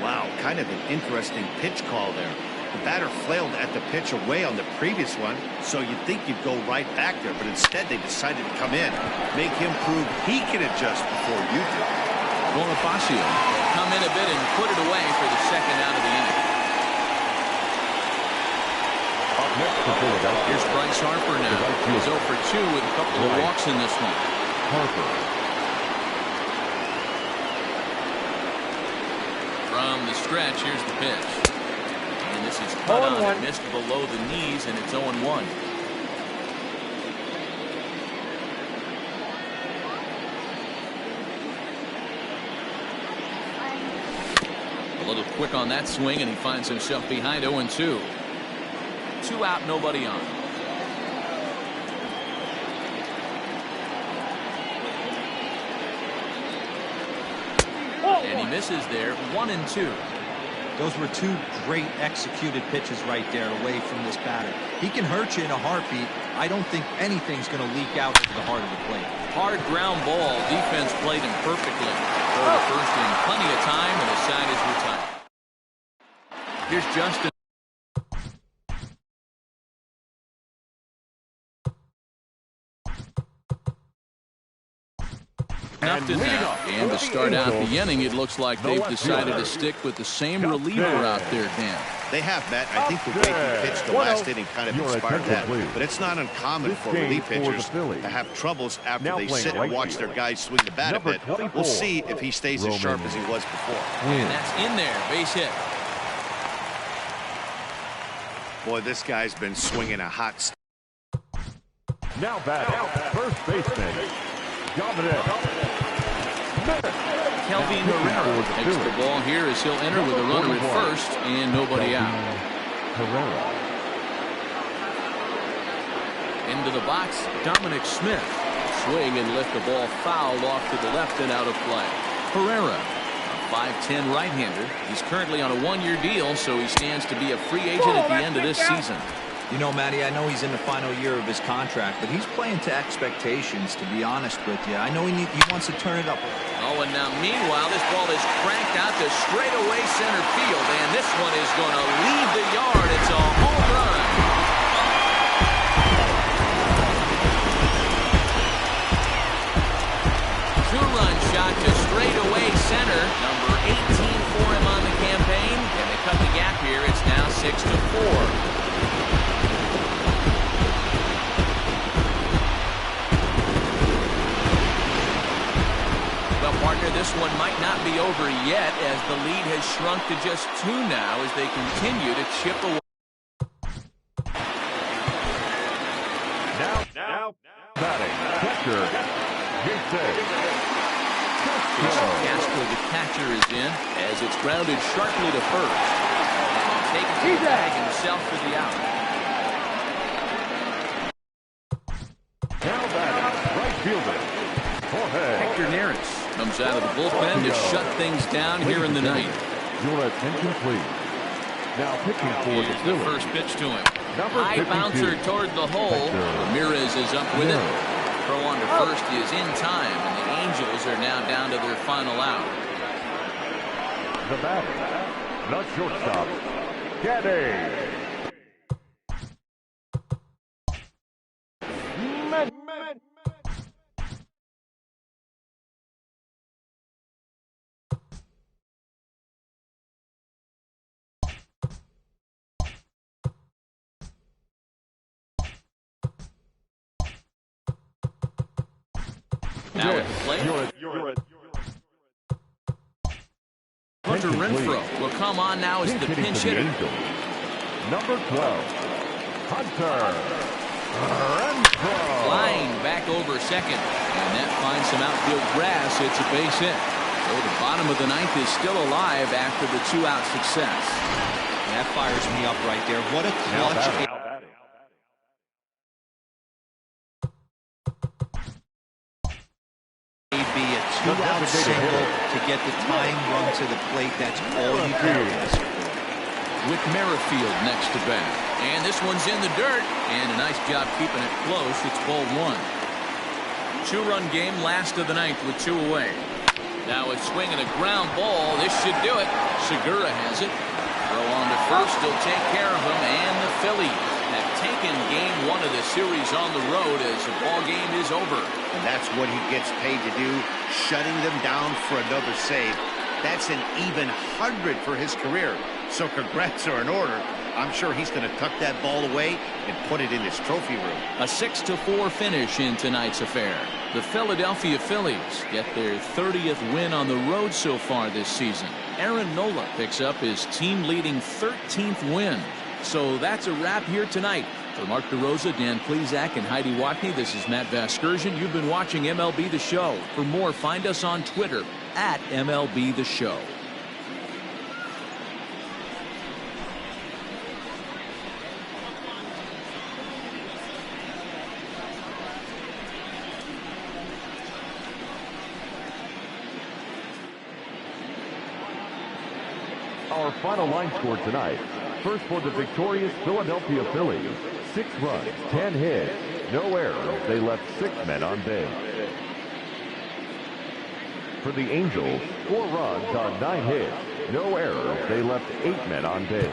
Wow, kind of an interesting pitch call there. The batter flailed at the pitch away on the previous one, so you'd think you'd go right back there, but instead they decided to come in, make him prove he can adjust before you do. Bonifacio come in a bit and put it away for the 2nd out of the inning. Up next for Philadelphia. Here's Bryce Harper now. He's 0 for 2 with a couple of walks in this one. Harper. From the stretch, here's the pitch. And this is cut on and missed below the knees, and it's 0-1. A little quick on that swing, and he finds himself behind 0-2. 2 out, nobody on. misses there, 1-2. Those were two great executed pitches right there away from this batter. He can hurt you in a heartbeat. I don't think anything's going to leak out into the heart of the plate. Hard ground ball. Defense played him perfectly. Throw to first in plenty of time, and the side is retired. Here's Justin. Nothing now. And to start out the inning, it looks like they've decided to stick with the same reliever out there, Dan. They have, Matt. I think the way he pitched the last inning kind of inspired that. But it's not uncommon for relief pitchers to have troubles after they sit and watch their guys swing the bat a bit. We'll see if he stays as sharp as he was before. And that's in there. Base hit. Boy, this guy's been swinging a hot. Now batting, first baseman, Dominic. Kelvin Herrera takes the ball here as he'll enter with a runner at first and nobody out. Into the box, Dominic Smith. Swing and lift the ball foul off to the left and out of play. Herrera, a 5'10" right-hander. He's currently on a one-year deal, so he stands to be a free agent at the end of this season. You know, Matty, I know he's in the final year of his contract, but he's playing to expectations, to be honest with you. I know he wants to turn it up. Oh, and now meanwhile, this ball is cranked out to straightaway center field, and this one is going to leave the yard. It's a home run. Two-run shot to straightaway center. Number 18 for him on the campaign, and they cut the gap here. It's now 6-4. Partner, this one might not be over yet as the lead has shrunk to just 2 now as they continue to chip away. Now batting, Fletcher. Castro, the catcher, is in as it's grounded sharply to first. And taking to the bag himself for the out. Now batting, right fielder, Jorge. Hector Neris comes out of the bullpen to shut things down here in the ninth. Your attention, please. Now pitching for Here's the first pitch to him. High 52. bouncer toward the hole. Ramirez is up with it. Throw on to first is in time, and the Angels are now down to their final out. The batter, the shortstop, Gallo. Now at the plate, Hunter Renfroe will come on now as the pinch hitter. Number 12, Hunter Renfroe. Flying back over second, and that finds some outfield grass. It's a base hit. So the bottom of the ninth is still alive after the 2-out success. That fires me up right there. What a clutch. Be a 2-out single to get the tying run to the plate. That's all you can ask for. With Merrifield next to bat. And this one's in the dirt. And a nice job keeping it close. It's ball 1. 2-run game, last of the ninth with 2 away. Now it's swinging a ground ball. This should do it. Segura has it. Throw on to first. He'll take care of him. And the Phillies have taken game 1 of the series on the road as the ball game is over. And that's what he gets paid to do, shutting them down for another save. That's an even 100 for his career. So congrats are in order. I'm sure he's going to tuck that ball away and put it in his trophy room. A 6-4 finish in tonight's affair. The Philadelphia Phillies get their 30th win on the road so far this season. Aaron Nola picks up his team-leading 13th win. So that's a wrap here tonight. For Mark DeRosa, Dan Plesac, and Heidi Watney, this is Matt Vasgersian. You've been watching MLB The Show. For more, find us on Twitter at MLB The Show. final line score tonight. First for the victorious Philadelphia Phillies, 6 runs, 10 hits, no errors. They left 6 men on base. For the Angels, 4 runs on 9 hits, no errors. They left 8 men on base.